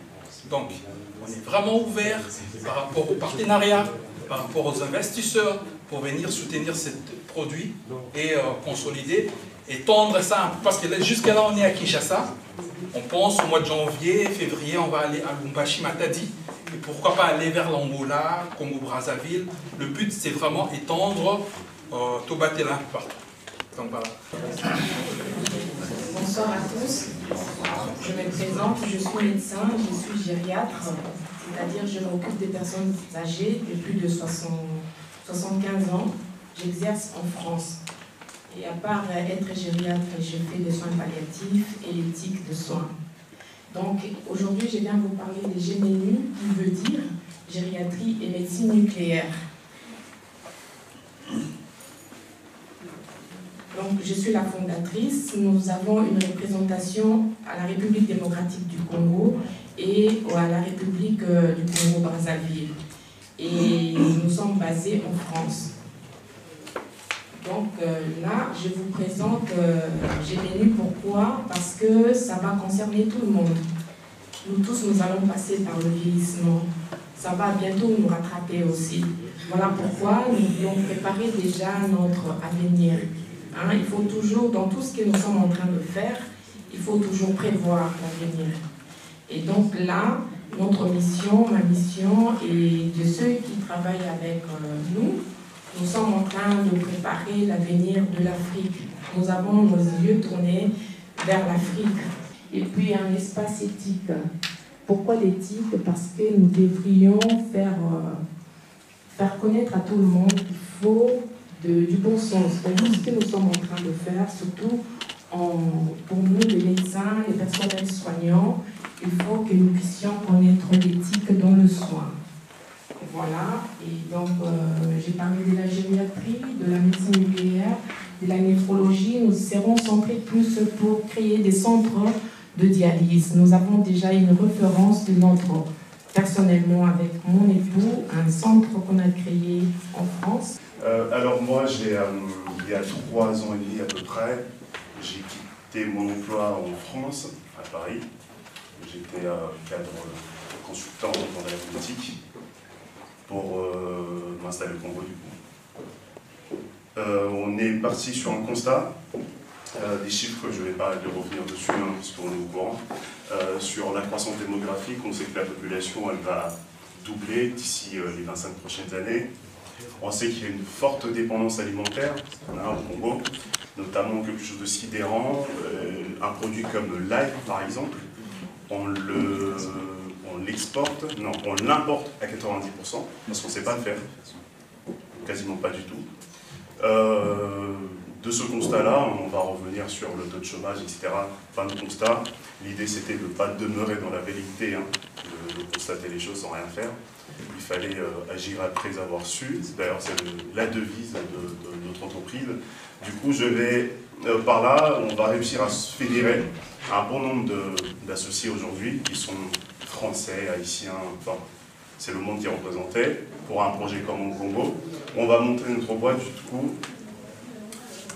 Donc, on est vraiment ouvert par rapport aux partenariats, par rapport aux investisseurs, pour venir soutenir ce produit et consolider et tendre ça un peu. Parce que jusqu'à là, on est à Kinshasa. On pense au mois de janvier, février, on va aller à Lubumbashi, Matadi. Et pourquoi pas aller vers l'Angola, Congo-Brazzaville. Le but, c'est vraiment étendre Tobatella partout. Donc voilà. Bonsoir à tous. Je me présente, je suis médecin, je suis gériatre, c'est-à-dire je m'occupe des personnes âgées de plus de 75 ans. J'exerce en France. Et à part être gériatre, je fais des soins palliatifs et l'éthique de soins. Donc aujourd'hui, je viens vous parler des GMNU, qui veut dire gériatrie et médecine nucléaire. Donc, je suis la fondatrice. Nous avons une représentation à la République démocratique du Congo et à la République du Congo-Brazzaville. Et nous sommes basés en France. Donc là, je vous présente GMNU. Pourquoi? Parce que ça va concerner tout le monde. Nous tous, nous allons passer par le vieillissement. Ça va bientôt nous rattraper aussi. Voilà pourquoi nous voulons préparer déjà notre avenir. Hein, il faut toujours, dans tout ce que nous sommes en train de faire, il faut toujours prévoir l'avenir. Et donc là, notre mission, ma mission et de ceux qui travaillent avec nous sommes en train de préparer l'avenir de l'Afrique. Nous avons nos yeux tournés vers l'Afrique. Et puis un espace éthique. Pourquoi l'éthique? Parce que nous devrions faire connaître à tout le monde qu'il faut du bon sens. Donc, tout ce que nous sommes en train de faire, surtout pour nous, les médecins, les personnels soignants, il faut que nous puissions connaître l'éthique dans le soin. Voilà, et donc j'ai parlé de la gériatrie, de la médecine nucléaire, de la néphrologie. Nous serons centrés plus pour créer des centres de dialyse. Nous avons déjà une référence de notre, personnellement avec mon époux, un centre qu'on a créé en France. Alors moi, il y a 3 ans et demi à peu près, j'ai quitté mon emploi en France, à Paris. J'étais cadre consultant dans la politique pour m'installer au Congo du coup. On est parti sur un constat, des chiffres, je ne vais pas revenir dessus, hein, puisqu'on est au courant. Sur la croissance démographique, on sait que la population elle va doubler d'ici les 25 prochaines années. On sait qu'il y a une forte dépendance alimentaire au Congo, notamment quelque chose de sidérant, un produit comme l'ail par exemple, on l'exporte, non, on l'importe à 90%, parce qu'on ne sait pas le faire, quasiment pas du tout. De ce constat-là, on va revenir sur le taux de chômage, etc. Fin de constat, l'idée c'était de ne pas demeurer dans la vérité, hein, de constater les choses sans rien faire. Il fallait agir après avoir su, d'ailleurs c'est la devise de notre entreprise. Du coup, par là, on va réussir à se fédérer un bon nombre d'associés aujourd'hui qui sont français, haïtiens, enfin, c'est le monde qui est représenté pour un projet comme au Congo. On va monter notre boîte du coup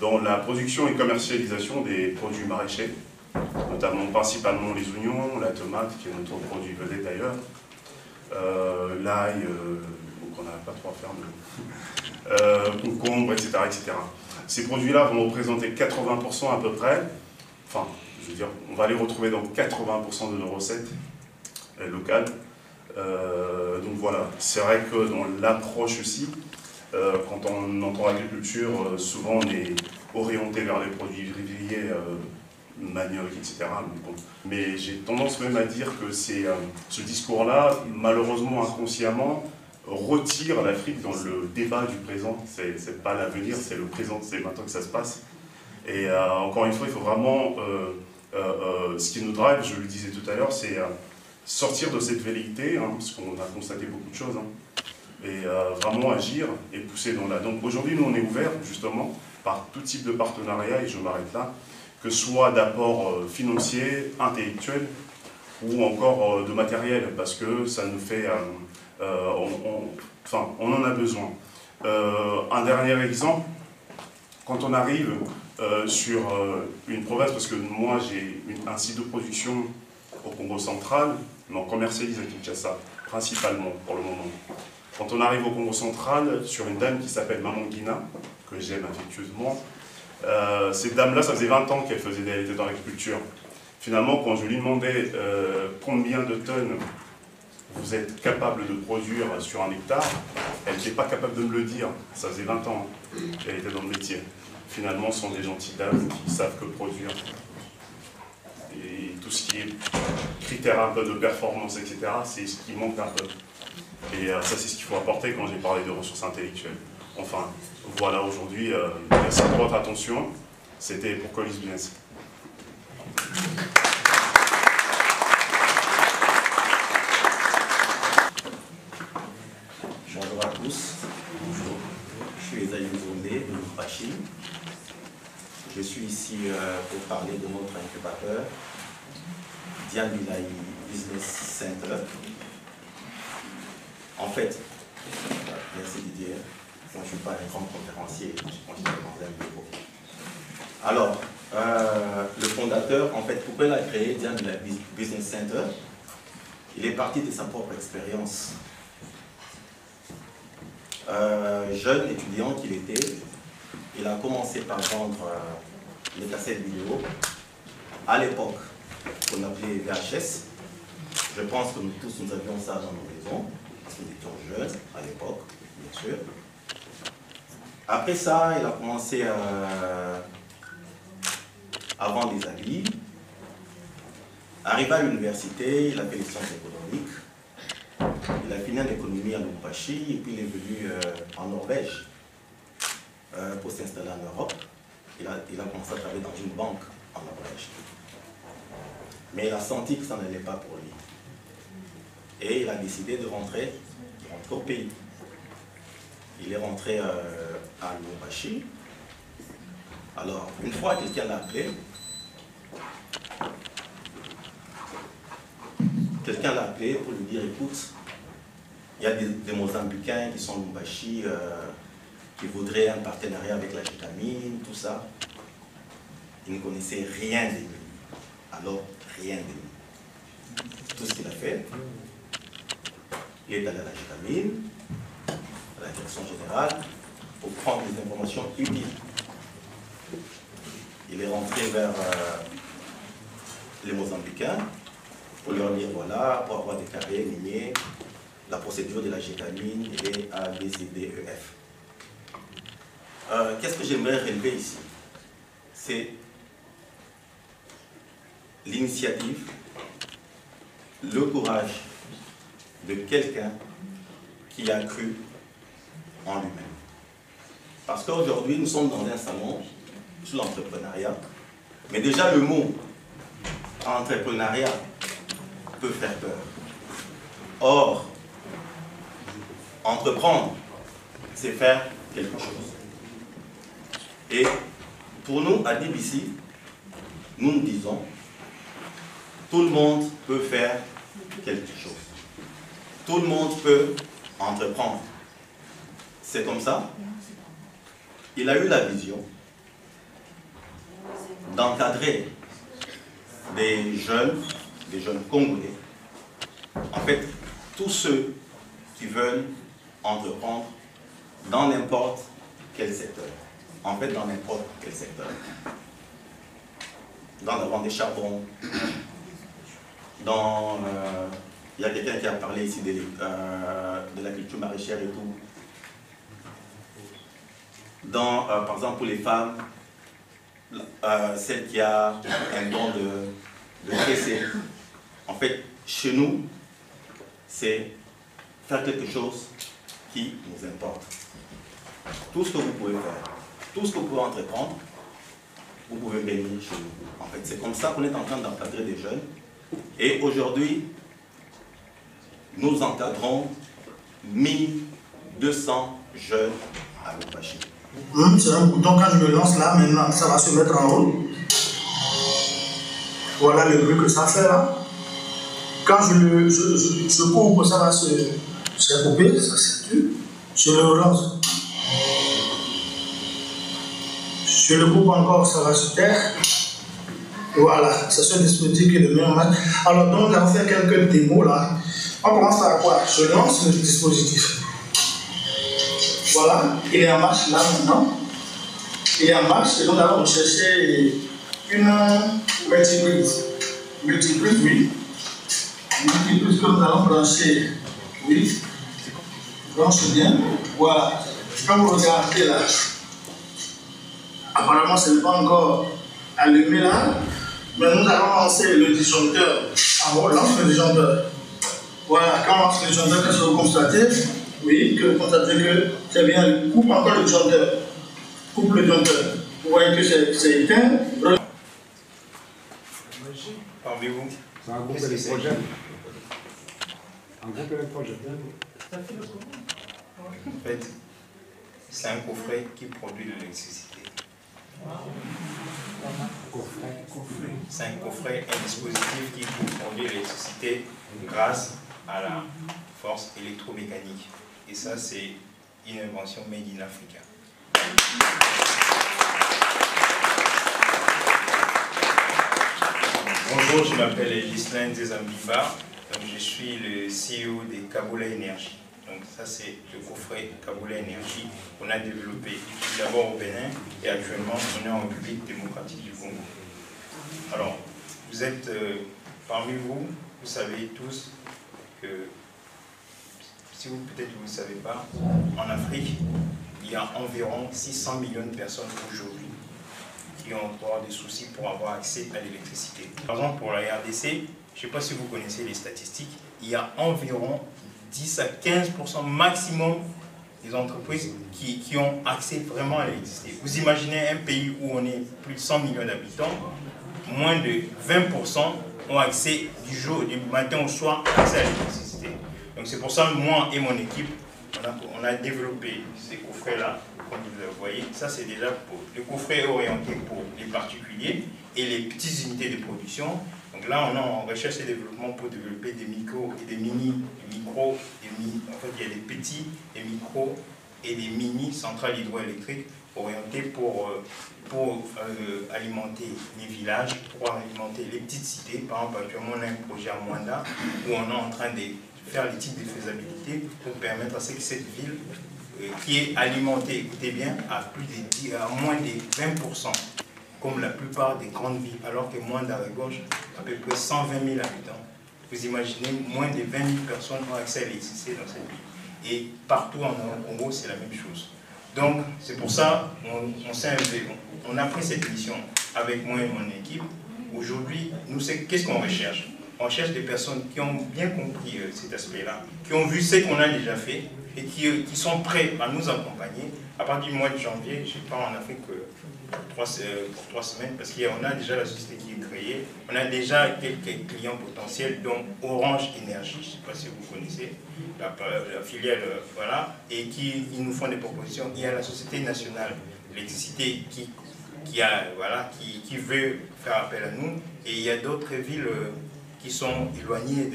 dans la production et commercialisation des produits maraîchers, notamment principalement les oignons, la tomate, qui est notre produit vedette d'ailleurs, l'ail, donc on n'a pas trop à faire, concombre, etc., etc. Ces produits-là vont représenter 80% à peu près, enfin, je veux dire, on va les retrouver dans 80% de nos recettes. locale. Donc voilà, c'est vrai que dans l'approche aussi, quand on entend agriculture, souvent on est orienté vers les produits vivriers, manioc, etc. Mais j'ai tendance même à dire que ce discours-là, malheureusement inconsciemment, retire l'Afrique dans le débat du présent. C'est pas l'avenir, c'est le présent, c'est maintenant que ça se passe. Et encore une fois, il faut vraiment, ce qui nous drive, je le disais tout à l'heure, c'est sortir de cette velléité, hein, parce qu'on a constaté beaucoup de choses, hein, et vraiment agir et pousser dans la... Donc aujourd'hui, nous, on est ouverts, justement, par tout type de partenariat, et je m'arrête là, que ce soit d'apport financier, intellectuel, ou encore de matériel, parce que ça nous fait... on en a besoin. Un dernier exemple, quand on arrive sur une province, parce que moi j'ai un site de production au Congo central, mais on commercialise à Kinshasa, principalement pour le moment. Quand on arrive au Congo central, sur une dame qui s'appelle Maman Guina, que j'aime affectueusement, cette dame-là, ça faisait 20 ans qu'elle était dans l'agriculture. Finalement, quand je lui demandais combien de tonnes vous êtes capable de produire sur un hectare, elle n'était pas capable de me le dire. Ça faisait 20 ans qu'elle était dans le métier. Finalement, ce sont des gentilles dames qui savent que produire. Et tout ce qui est critères un peu de performance, etc., c'est ce qui manque un peu. Et ça, c'est ce qu'il faut apporter quand j'ai parlé de ressources intellectuelles. Enfin, voilà aujourd'hui. Merci pour votre attention. C'était pour Colis Business. Bonjour à tous. Bonjour. Je suis Esaïe Zondé de Lupachi. Je suis ici pour parler de notre incubateur, Diane Bilaï Business Center. En fait, merci Didier. Moi, je ne suis pas un grand conférencier, je pense que je vais demander un bureau. Alors, le fondateur, en fait, pourquoi il a créé Diane Bilaï Business Center? Il est parti de sa propre expérience. Jeune étudiant qu'il était, il a commencé par vendre les cassettes vidéo. À l'époque, qu'on appelait VHS. Je pense que nous tous, nous avions ça dans nos maisons, parce que nous étions jeunes à l'époque, bien sûr. Après ça, il a commencé à vendre des habits. Arrivé à l'université, il a fait les sciences économiques. Il a fini en économie à Lubumbashi et puis il est venu en Norvège pour s'installer en Europe. Il a commencé à travailler dans une banque en Norvège. Mais il a senti que ça n'allait pas pour lui. Et il a décidé de rentrer au pays. Il est rentré à Lubumbashi. Alors, une fois, quelqu'un l'a appelé. Quelqu'un l'a appelé pour lui dire, écoute, il y a des Mozambicains qui sont à Lubumbashi, qui voudraient un partenariat avec la Gécamine, tout ça. Il ne connaissait rien de lui. Alors, rien de lui. Tout ce qu'il a fait, il est allé à la Gécamine, à la direction générale, pour prendre des informations utiles. Il est rentré vers les Mozambicains pour leur dire, voilà, pour avoir des carrières miniers, la procédure de la Gécamine et ABCDEF. Qu'est-ce que j'aimerais relever ici? C'est l'initiative, le courage de quelqu'un qui a cru en lui-même. Parce qu'aujourd'hui, nous sommes dans un salon sur l'entrepreneuriat, mais déjà le mot entrepreneuriat peut faire peur. Or, entreprendre, c'est faire quelque chose. Et pour nous, à DBC, nous nous disons, tout le monde peut faire quelque chose. Tout le monde peut entreprendre. C'est comme ça. Il a eu la vision d'encadrer des jeunes Congolais. En fait, tous ceux qui veulent entreprendre dans n'importe quel secteur. En fait, dans n'importe quel secteur. Dans la vente des charbons, dans Il y a quelqu'un qui a parlé ici de la culture maraîchère et tout. Par exemple, pour les femmes, celle qui a un don de tresser, en fait, chez nous, c'est faire quelque chose qui nous importe. Tout ce que vous pouvez faire, tout ce que vous pouvez entreprendre, vous pouvez gagner chez nous. En fait, c'est comme ça qu'on est en train d'encadrer des jeunes. Et aujourd'hui, nous encadrons 1200 jeunes à Lubumbashi. C'est un bouton, quand je me lance là, maintenant, ça va se mettre en haut. Voilà le bruit que ça fait là. Quand je coupe, ça va se couper, ça s'active. Je le relance. Je le coupe encore, ça va se taire. Voilà, c'est ce dispositif qui est le meilleur match. Alors donc, on fait quelques démos là. On commence par quoi? Je lance le dispositif. Voilà, il est en marche là maintenant. Il est en marche et donc allons chercher une multiprise. Multiprise, oui. Multiprise que nous allons brancher. Oui. Branche bien. Voilà. Comme vous regardez là. Apparemment, ce n'est pas encore allumé là. Mais nous allons lancer le disjoncteur. En haut, lance le disjoncteur. Voilà, quand on lance le disjoncteur, qu'est-ce que vous constatez? Oui, que vous constatez que c'est bien. Coupe encore le disjoncteur. Coupe le disjoncteur. Vous voyez que c'est éteint. Parmi vous, c'est un groupe électrogène. Un groupe électrogène. En fait, c'est un coffret qui produit de l'électricité. C'est un coffret, un dispositif qui produit de l'électricité grâce à la force électromécanique. Et ça, c'est une invention made in Africa. Bonjour, je m'appelle Ghislain Zezambimba. Je suis le CEO de Kabola Énergie. Donc ça, c'est le coffret Kabola Énergie qu'on a développé d'abord au Bénin et actuellement on est en République démocratique du Congo. Alors, vous êtes parmi vous, vous savez tous que, si vous peut-être vous ne savez pas, en Afrique, il y a environ 600 millions de personnes aujourd'hui qui ont encore des soucis pour avoir accès à l'électricité. Par exemple, pour la RDC, je ne sais pas si vous connaissez les statistiques, il y a environ 10 à 15% maximum des entreprises qui ont accès vraiment à l'électricité. Vous imaginez un pays où on est plus de 100 millions d'habitants, moins de 20% ont accès du matin au soir accès à l'électricité. Donc c'est pour ça que moi et mon équipe, on a développé ces coffrets-là, comme vous voyez. Ça c'est déjà pour le coffret orienté pour les particuliers et les petites unités de production. Donc là, on est en recherche et développement pour développer des micros et des mini, des micros, en fait, il y a des petits, des micros et des mini centrales hydroélectriques orientées pour alimenter les villages, pour alimenter les petites cités. Par exemple, actuellement, on a un projet à Mwanda où on est en train de faire l'étude de faisabilité pour permettre à ce que cette ville, qui est alimentée, écoutez bien, à moins de 20%. Comme la plupart des grandes villes, alors que Mwanda regorge à peu près 120 000 habitants. Vous imaginez, moins de 20 000 personnes ont accès à l'électricité dans cette ville. Et partout en Congo, c'est la même chose. Donc, c'est pour ça qu'on a pris cette mission avec moi et mon équipe. Aujourd'hui, nous, qu'est-ce qu'on recherche? On recherche des personnes qui ont bien compris cet aspect-là, qui ont vu ce qu'on a déjà fait et qui sont prêts à nous accompagner. À partir du mois de janvier, je pars en Afrique pour 3 semaines, parce qu'on a déjà la société qui est créée, on a déjà quelques clients potentiels, dont Orange Énergie, je ne sais pas si vous connaissez, la filiale, voilà, et ils nous font des propositions. Il y a la Société nationale d'électricité qui veut faire appel à nous, et il y a d'autres villes qui sont éloignées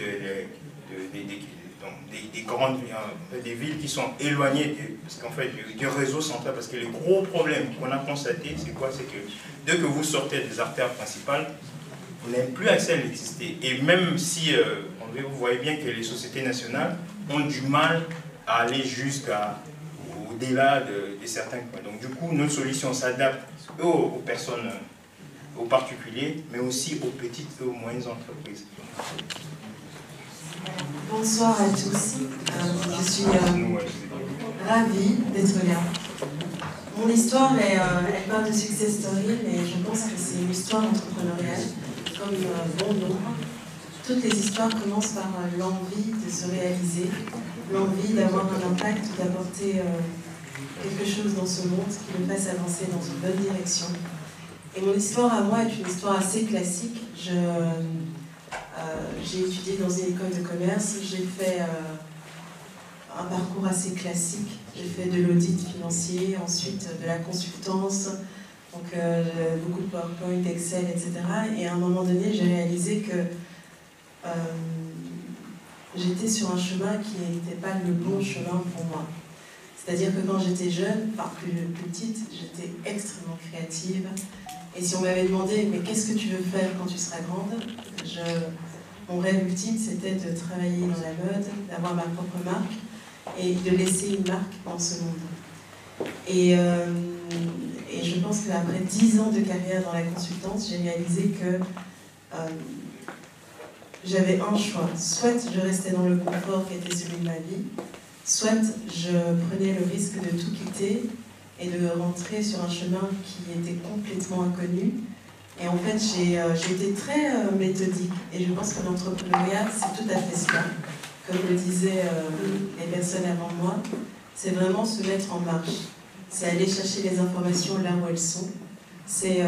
des grandes villes, des villes qui sont éloignées du réseau central, parce que le gros problème qu'on a constaté, c'est quoi? C'est que dès que vous sortez des artères principales, vous n'avez plus accès à l'électricité. Et même si, vous voyez bien que les sociétés nationales ont du mal à aller jusqu'au-delà de certains points. Donc du coup, notre solution s'adapte aux personnes, aux particuliers, mais aussi aux petites et aux moyennes entreprises. Bonsoir à tous. Je suis ravie d'être là. Mon histoire, elle parle de success story, mais je pense que c'est une histoire entrepreneuriale, comme bon nombre. Toutes les histoires commencent par l'envie de se réaliser, l'envie d'avoir un impact, d'apporter quelque chose dans ce monde qui me fasse avancer dans une bonne direction. Et mon histoire à moi est une histoire assez classique. J'ai étudié dans une école de commerce, j'ai fait un parcours assez classique. J'ai fait de l'audit financier, ensuite de la consultance, donc beaucoup de PowerPoint, Excel, etc. Et à un moment donné, j'ai réalisé que j'étais sur un chemin qui n'était pas le bon chemin pour moi. C'est-à-dire que quand j'étais jeune, enfin plus petite, j'étais extrêmement créative. Et si on m'avait demandé, mais qu'est-ce que tu veux faire quand tu seras grande, mon rêve ultime, c'était de travailler dans la mode, d'avoir ma propre marque et de laisser une marque dans ce monde. Et je pense qu'après 10 ans de carrière dans la consultance, j'ai réalisé que j'avais un choix. Soit je restais dans le confort qui était celui de ma vie, soit je prenais le risque de tout quitter et de rentrer sur un chemin qui était complètement inconnu. Et en fait, j'ai été très méthodique. Et je pense que l'entrepreneuriat, c'est tout à fait cela. Comme le disaient les personnes avant moi, c'est vraiment se mettre en marche. C'est aller chercher les informations là où elles sont. C'est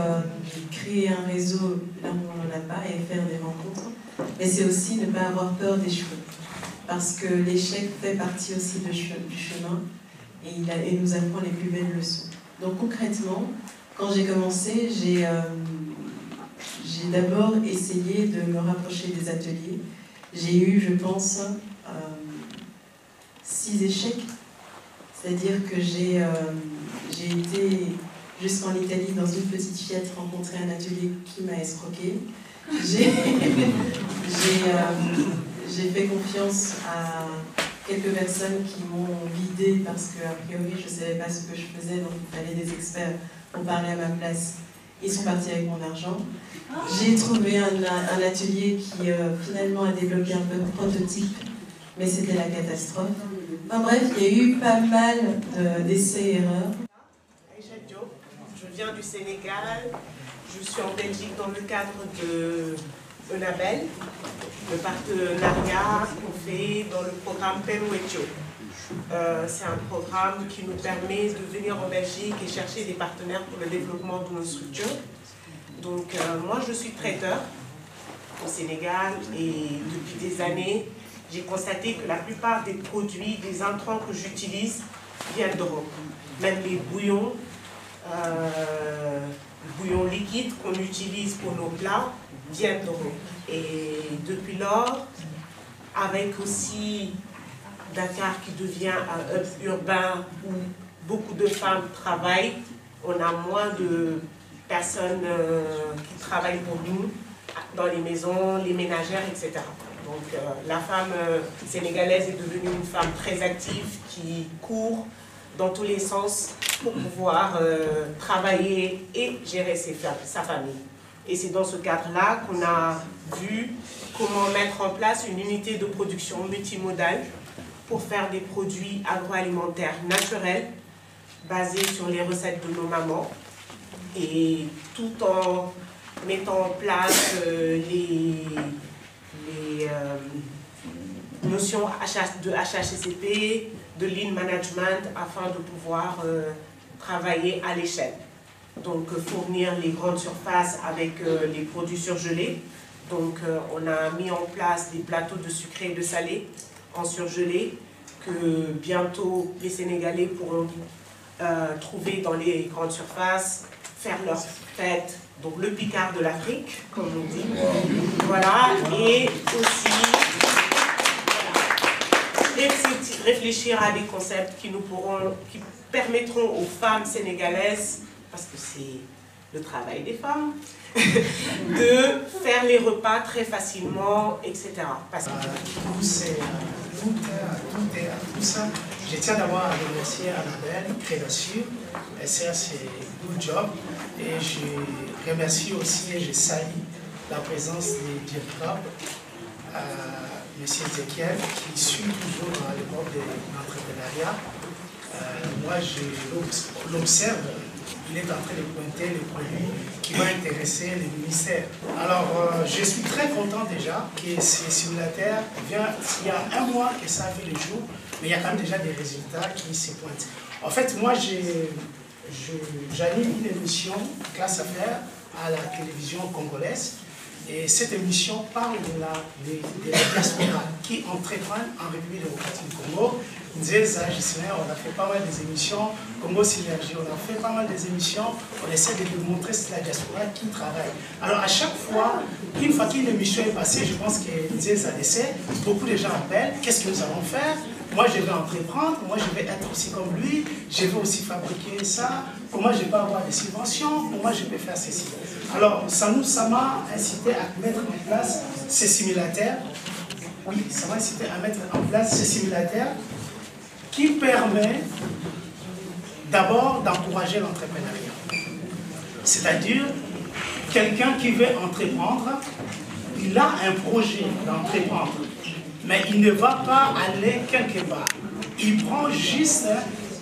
créer un réseau là où on n'en a pas et faire des rencontres. Mais c'est aussi ne pas avoir peur d'échouer. Parce que l'échec fait partie aussi du chemin et il nous apprend les plus belles leçons. Donc concrètement, quand j'ai commencé, j'ai d'abord essayé de me rapprocher des ateliers. J'ai eu, je pense, 6 échecs. C'est-à-dire que j'ai été jusqu'en Italie dans une petite Fiat rencontrer un atelier qui m'a escroqué. J'ai fait confiance à quelques personnes qui m'ont guidée parce qu'a priori je ne savais pas ce que je faisais, donc il fallait des experts pour parler à ma place. Ils sont partis avec mon argent. J'ai trouvé un atelier qui finalement a développé un peu de prototype, mais c'était la catastrophe. Enfin bref, il y a eu pas mal d'essais et erreurs. Aïcha Diop, je viens du Sénégal. Je suis en Belgique dans le cadre de Enabel, le partenariat qu'on fait dans le programme Pérou-Etio. C'est un programme qui nous permet de venir en Belgique et chercher des partenaires pour le développement de nos structures. Donc moi je suis traiteur au Sénégal et depuis des années, j'ai constaté que la plupart des produits, des intrants que j'utilise viennent d'Europe. Même les bouillons liquides qu'on utilise pour nos plats viennent d'Europe. Et depuis lors, avec aussi Dakar qui devient un hub urbain où beaucoup de femmes travaillent, on a moins de personnes qui travaillent pour nous dans les maisons, les ménagères, etc. Donc la femme sénégalaise est devenue une femme très active qui court dans tous les sens pour pouvoir travailler et gérer sa famille. Et c'est dans ce cadre-là qu'on a vu comment mettre en place une unité de production multimodale pour faire des produits agroalimentaires naturels basés sur les recettes de nos mamans et tout en mettant en place les notions de HACCP, de Lean Management afin de pouvoir travailler à l'échelle. Donc fournir les grandes surfaces avec les produits surgelés. Donc on a mis en place des plateaux de sucré et de salé en surgelé que bientôt les Sénégalais pourront trouver dans les grandes surfaces, faire leur fête, donc le Picard de l'Afrique, comme on dit. Voilà, et aussi réfléchir à des concepts qui permettront aux femmes sénégalaises, parce que c'est le travail des femmes, de faire les repas très facilement, etc. Parce que tout ça, je tiens d'abord à remercier Annabelle, Création, c'est good job, et je remercie aussi et je salue la présence des directeurs Ezekiel, qui suit toujours dans l'époque de l'entrepreneuriat. Moi, je l'observe, il est en train de pointer les produits qui vont intéresser les ministères. Alors, je suis très content déjà que ces simulateurs viennent, il y a un mois que ça a vu le jour, mais il y a quand même déjà des résultats qui se pointent. En fait, moi, j'anime une émission, Classe Affaires, à la télévision congolaise. Et cette émission parle de la diaspora qui entreprennent en République démocratique du Congo. On a fait pas mal des émissions, Congo Synergie, on a fait pas mal des émissions, on essaie de montrer la diaspora qui travaille. Alors à chaque fois, une fois qu'une émission est passée, je pense que Nzeza essaie, beaucoup de gens appellent, qu'est-ce que nous allons faire? Moi je vais entreprendre, moi je vais être aussi comme lui, je vais aussi fabriquer ça, comment je peux avoir des subventions, comment je peux faire ceci. Alors ça m'a incité à mettre en place ces simulateurs. Oui, ça m'a incité à mettre en place ces simulateurs qui permet d'abord d'encourager l'entrepreneuriat. C'est-à-dire, quelqu'un qui veut entreprendre, il a un projet d'entreprendre, mais il ne va pas aller quelque part. Il prend juste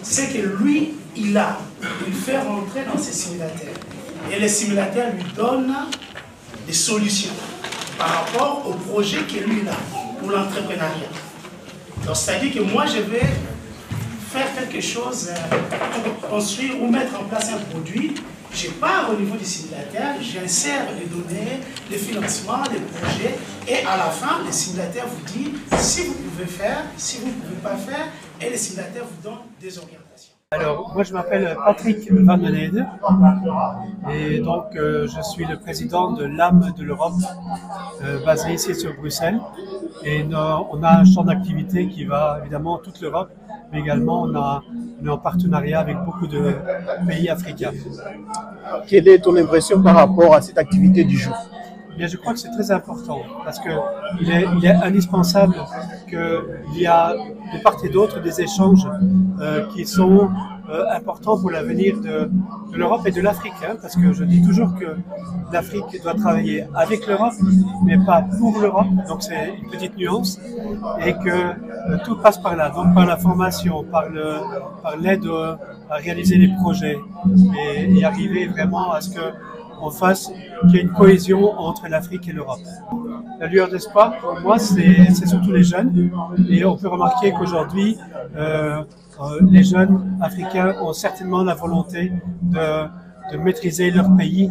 ce que lui, il a. Il fait rentrer dans ses simulateurs. Et les simulateurs lui donnent des solutions par rapport au projet que lui a pour l'entrepreneuriat. Donc, c'est-à-dire que moi, je vais faire quelque chose pour construire ou mettre en place un produit. Je pars au niveau du simulateur, j'insère les données, les financements, les projets, et à la fin, le simulateur vous dit si vous pouvez faire, si vous ne pouvez pas faire, et le simulateur vous donne des orientations. Alors, moi je m'appelle Patrick Van den Heyde et donc je suis le président de l'âme de l'Europe basé ici sur Bruxelles. Et on a un champ d'activité qui va évidemment toute l'Europe, mais également on est en partenariat avec beaucoup de pays africains. Quelle est ton impression par rapport à cette activité du jour? Bien, je crois que c'est très important parce qu'il est indispensable qu'il y a de part et d'autre des échanges qui sont importants pour l'avenir de l'Europe et de l'Afrique. Parce que je dis toujours que l'Afrique doit travailler avec l'Europe, mais pas pour l'Europe. Donc c'est une petite nuance et que tout passe par là. Donc par la formation, par l'aide à réaliser les projets et arriver vraiment à ce qu'on fasse qu'il y ait une cohésion entre l'Afrique et l'Europe. La lueur d'espoir, pour moi, c'est surtout les jeunes. Et on peut remarquer qu'aujourd'hui, les jeunes africains ont certainement la volonté de maîtriser leur pays,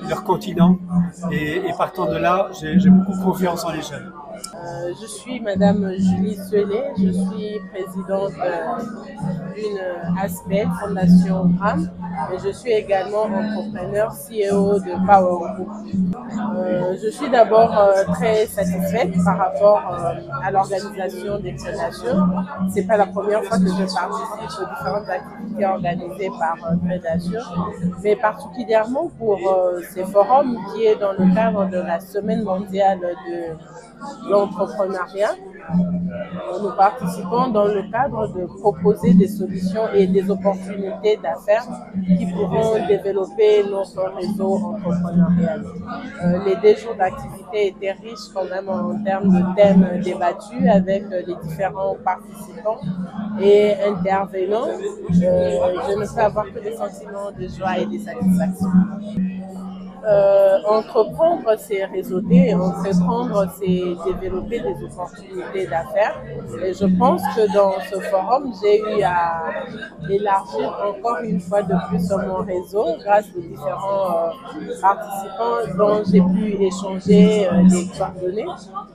leur continent. Et partant de là, j'ai beaucoup confiance en les jeunes. Je suis Madame Julie Suélé, je suis présidente d'une ASPEL, Fondation RAM, et je suis également entrepreneur CEO de Power Group. Je suis d'abord très satisfaite par rapport à l'organisation des prédations. Ce n'est pas la première fois que je participe aux différentes activités organisées par Prédation, mais particulièrement pour ces forums qui est dans le cadre de la Semaine mondiale de l'entrepreneuriat. Nous participons dans le cadre de proposer des solutions et des opportunités d'affaires qui pourront développer notre réseau entrepreneurial. Les 2 jours d'activité étaient riches quand même en termes de thèmes débattus avec les différents participants et intervenants. Je ne peux avoir que des sentiments de joie et de satisfaction. Entreprendre, c'est réseauter, entreprendre, c'est développer des opportunités d'affaires. Et je pense que dans ce forum, j'ai eu à élargir encore une fois de plus mon réseau grâce aux différents participants dont j'ai pu échanger les coordonnées.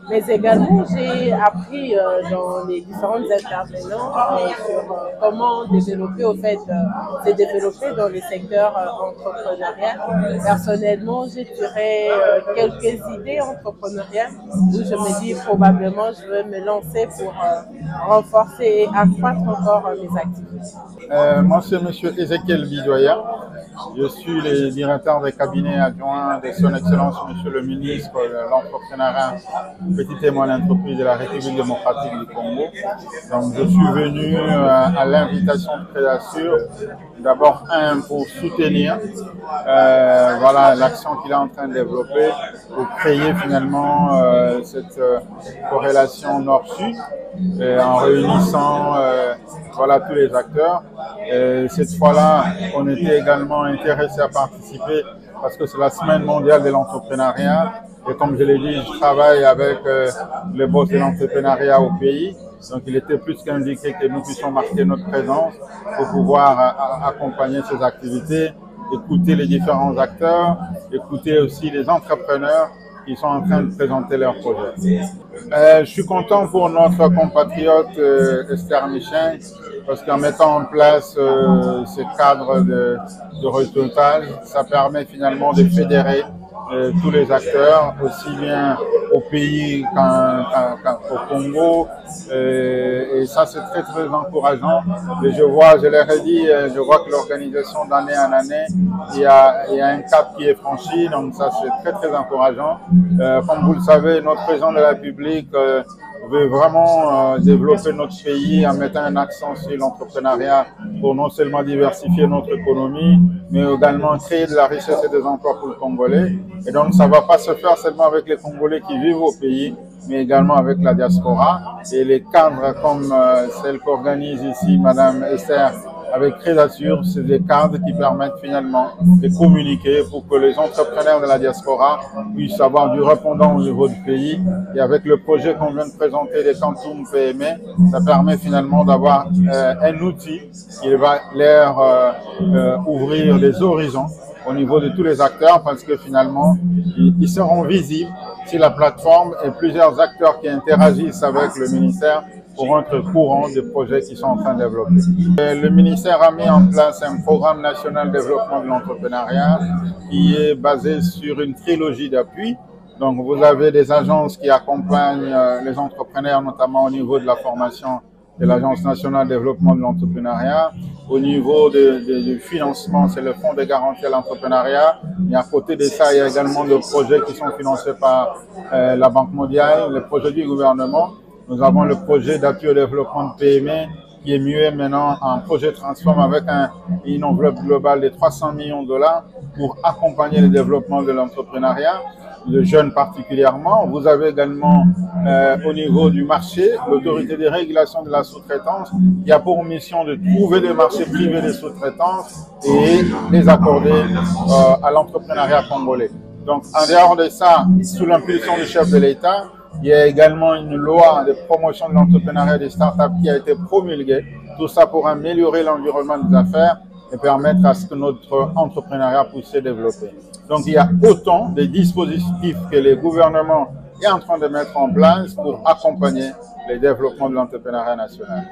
Mais également, j'ai appris dans les différents intervenants sur comment développer, se développer dans le secteur entrepreneurial. Personnellement, j'ai tiré quelques idées entrepreneuriales où je me dis probablement je vais me lancer pour renforcer et accroître encore mes activités. Moi, c'est M. Ezekiel Bidoya. Je suis le directeur des cabinets adjoints de Son Excellence Monsieur le ministre de l'entrepreneuriat, petite et moyenne entreprise de la République démocratique du Congo. Donc je suis venu à l'invitation de Crédasur, d'abord pour soutenir voilà, l'action qu'il est en train de développer pour créer finalement cette corrélation nord-sud en réunissant voilà, tous les acteurs. Cette fois-là, on était également intéressé à participer parce que c'est la semaine mondiale de l'entrepreneuriat. Et comme je l'ai dit, je travaille avec le boss de l'entrepreneuriat au pays. Donc il était plus qu'indiqué que nous puissions marquer notre présence pour pouvoir accompagner ces activités, écouter les différents acteurs, écouter aussi les entrepreneurs qui sont en train de présenter leurs projets. Je suis content pour notre compatriote Esther Michel, parce qu'en mettant en place ce cadre de réseautage, ça permet finalement de fédérer tous les acteurs, aussi bien au pays qu'au Congo, et ça c'est très très encourageant. Et je leur ai dit, je vois que l'organisation d'année en année, il y a un cap qui est franchi, donc ça c'est très très encourageant. Comme vous le savez, notre président de la République veut vraiment développer notre pays en mettant un accent sur l'entrepreneuriat pour non seulement diversifier notre économie, mais également créer de la richesse et des emplois pour le Congolais. Et donc, ça ne va pas se faire seulement avec les Congolais qui vivent au pays, mais également avec la diaspora. Et les cadres comme celle qu'organise ici Madame Esther avec Crédasur, c'est des cadres qui permettent finalement de communiquer pour que les entrepreneurs de la diaspora puissent avoir du répondant au niveau du pays. Et avec le projet qu'on vient de présenter des Quantum PME, ça permet finalement d'avoir un outil qui va leur ouvrir les horizons au niveau de tous les acteurs, parce que finalement, ils seront visibles sur la plateforme et plusieurs acteurs qui interagissent avec le ministère pour être courant des projets qui sont en train de développer. Le ministère a mis en place un programme national de développement de l'entrepreneuriat qui est basé sur une trilogie d'appui. Donc vous avez des agences qui accompagnent les entrepreneurs, notamment au niveau de la formation de l'Agence nationale de développement de l'entrepreneuriat. Au niveau du financement, c'est le Fonds de garantie à l'entrepreneuriat. Et à côté de ça, il y a également des projets qui sont financés par la Banque mondiale, les projets du gouvernement. Nous avons le projet d'appui au développement de PME qui est mué maintenant en projet Transform avec une enveloppe globale de 300 millions de dollars pour accompagner le développement de l'entrepreneuriat, les jeunes particulièrement. Vous avez également au niveau du marché l'autorité de régulation de la sous-traitance qui a pour mission de trouver des marchés privés de sous-traitance et les accorder à l'entrepreneuriat congolais. Donc en dehors de ça, sous l'impulsion du chef de l'État, il y a également une loi de promotion de l'entrepreneuriat des startups qui a été promulguée. Tout ça pour améliorer l'environnement des affaires et permettre à ce que notre entrepreneuriat puisse se développer. Donc il y a autant de dispositifs que le gouvernement est en train de mettre en place pour accompagner le développement de l'entrepreneuriat national.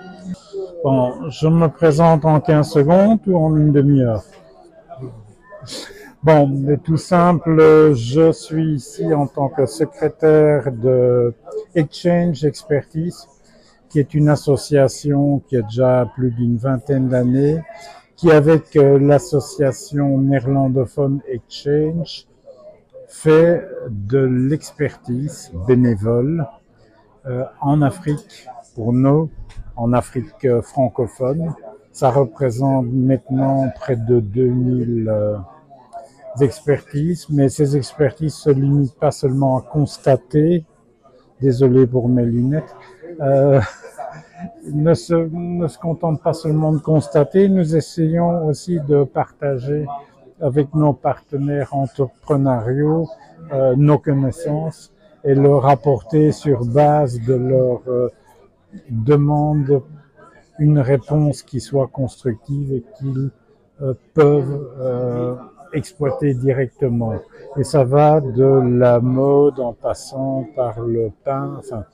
Bon, je me présente en 15 secondes ou en une demi-heure? Bon, mais tout simple, je suis ici en tant que secrétaire de Exchange Expertise, qui est une association qui a déjà plus d'une vingtaine d'années, qui avec l'association néerlandophone Exchange fait de l'expertise bénévole en Afrique, pour nous, en Afrique francophone. Ça représente maintenant près de 2000 expertises, mais ces expertises se limitent pas seulement à constater, désolé pour mes lunettes, ne se contentent pas seulement de constater, nous essayons aussi de partager avec nos partenaires entrepreneuriaux nos connaissances et leur apporter sur base de leurs demandes une réponse qui soit constructive et qu'ils peuvent exploiter directement. Et ça va de la mode en passant par le pain. Enfin,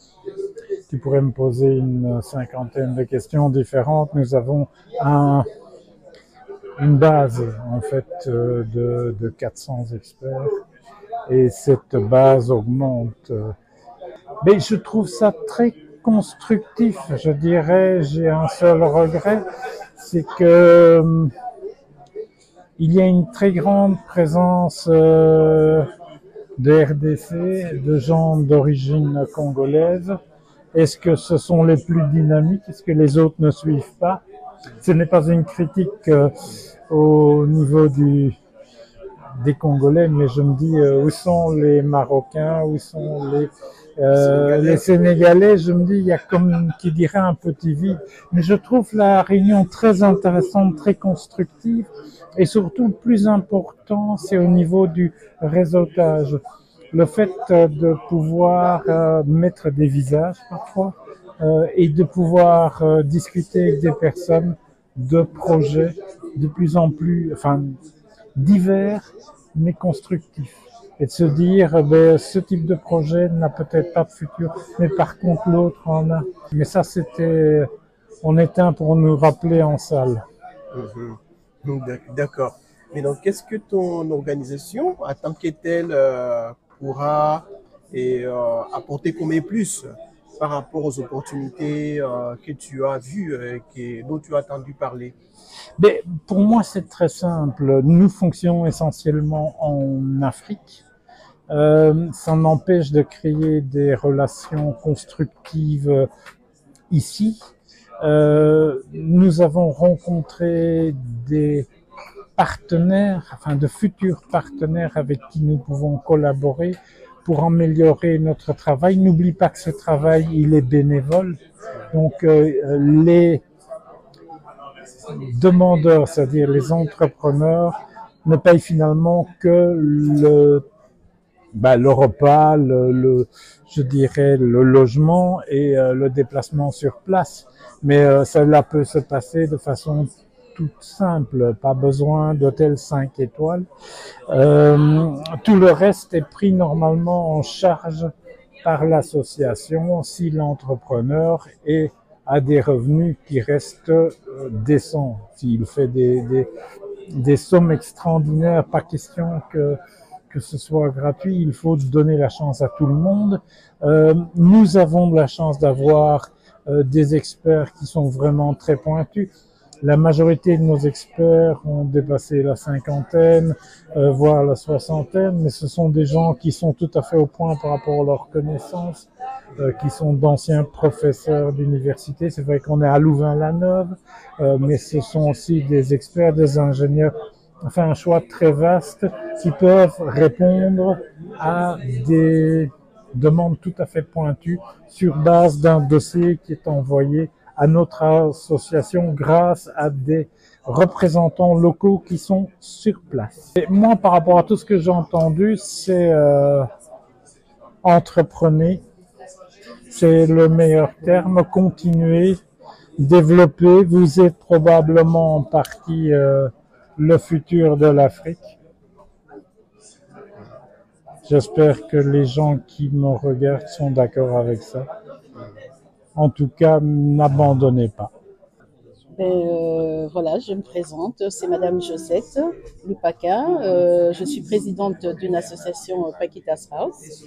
tu pourrais me poser une cinquantaine de questions différentes. Nous avons une base en fait de 400 experts et cette base augmente. Mais je trouve ça très constructif, je dirais. J'ai un seul regret, c'est que il y a une très grande présence de RDC, de gens d'origine congolaise. Est-ce que ce sont les plus dynamiques? Est-ce que les autres ne suivent pas? Ce n'est pas une critique au niveau des Congolais, mais je me dis où sont les Marocains, où sont les Sénégalais? Je me dis il y a comme qui dirait un petit vide. Mais je trouve la réunion très intéressante, très constructive, et surtout le plus important, c'est au niveau du réseautage. Le fait de pouvoir mettre des visages parfois et de pouvoir discuter avec des personnes de projets de plus en plus, divers mais constructifs. Et de se dire, ce type de projet n'a peut-être pas de futur, mais par contre l'autre en a. Mais ça, on est un pour nous rappeler en salle. D'accord. Mais donc, qu'est-ce que ton organisation, en tant que telle, pourra apporter comme plus par rapport aux opportunités que tu as vues et dont tu as entendu parler? Mais pour moi, c'est très simple. Nous fonctionnons essentiellement en Afrique. Ça n'empêche de créer des relations constructives ici. Nous avons rencontré des partenaires, de futurs partenaires avec qui nous pouvons collaborer pour améliorer notre travail. N'oublie pas que ce travail, il est bénévole. Donc, les demandeurs, c'est-à-dire les entrepreneurs, ne payent finalement que le repas, je dirais le logement et le déplacement sur place. Mais cela peut se passer de façon toute simple, pas besoin d'hôtel 5 étoiles. Tout le reste est pris normalement en charge par l'association si l'entrepreneur a des revenus qui restent décents. S'il fait des sommes extraordinaires, pas question que ce soit gratuit, il faut donner la chance à tout le monde. Nous avons de la chance d'avoir des experts qui sont vraiment très pointus. La majorité de nos experts ont dépassé la cinquantaine, voire la soixantaine, mais ce sont des gens qui sont tout à fait au point par rapport à leurs connaissances, qui sont d'anciens professeurs d'université. C'est vrai qu'on est à Louvain-la-Neuve, mais ce sont aussi des experts, des ingénieurs, un choix très vaste qui peuvent répondre à des demandes tout à fait pointues sur base d'un dossier qui est envoyé à notre association grâce à des représentants locaux qui sont sur place. Et moi, par rapport à tout ce que j'ai entendu, c'est entreprenez, c'est le meilleur terme, continuez, développez, vous êtes probablement en partie le futur de l'Afrique. J'espère que les gens qui me regardent sont d'accord avec ça. En tout cas, n'abandonnez pas. Voilà, je me présente, c'est Madame Josette Lupaka. Je suis présidente d'une association Paquitas House.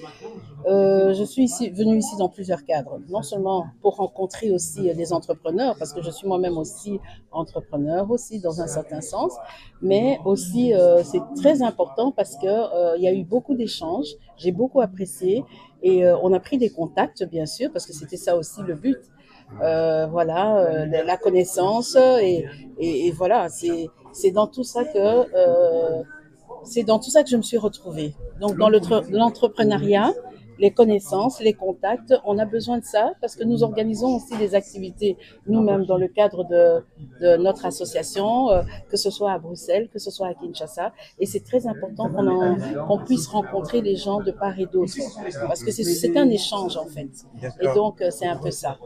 Je suis venue ici dans plusieurs cadres, non seulement pour rencontrer aussi des entrepreneurs, parce que je suis moi-même aussi entrepreneur aussi dans un certain sens, mais aussi c'est très important parce que il y a eu beaucoup d'échanges, j'ai beaucoup apprécié et on a pris des contacts bien sûr parce que c'était ça aussi le but. La connaissance et voilà, c'est dans tout ça que je me suis retrouvée. Donc dans l'entrepreneuriat, les connaissances, les contacts, on a besoin de ça parce que nous organisons aussi des activités nous-mêmes dans le cadre de notre association, que ce soit à Bruxelles, que ce soit à Kinshasa, et c'est très important qu'on puisse rencontrer les gens de part et d'autre parce que c'est un échange en fait. Et donc c'est un peu ça.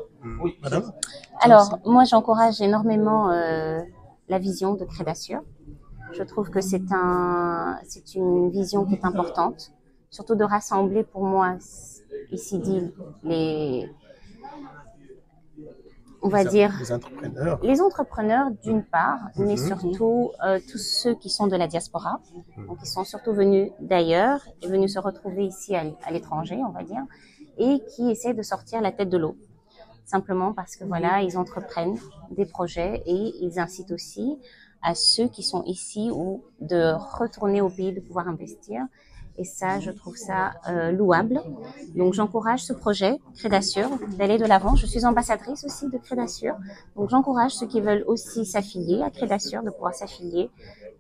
Oui, madame. Alors, moi, j'encourage énormément la vision de Crédassure. Je trouve que c'est une vision qui est importante, surtout de rassembler pour moi, ici dit, les entrepreneurs d'une part, mais surtout tous ceux qui sont de la diaspora, donc qui sont surtout venus d'ailleurs et venus se retrouver ici à l'étranger, on va dire, et qui essaient de sortir la tête de l'eau. Simplement parce que voilà, ils entreprennent des projets et ils incitent aussi à ceux qui sont ici ou de retourner au pays, de pouvoir investir. Et ça, je trouve ça louable. Donc, j'encourage ce projet, Crédassure, d'aller de l'avant. Je suis ambassadrice aussi de Crédassure. Donc, j'encourage ceux qui veulent aussi s'affilier à Crédassure de pouvoir s'affilier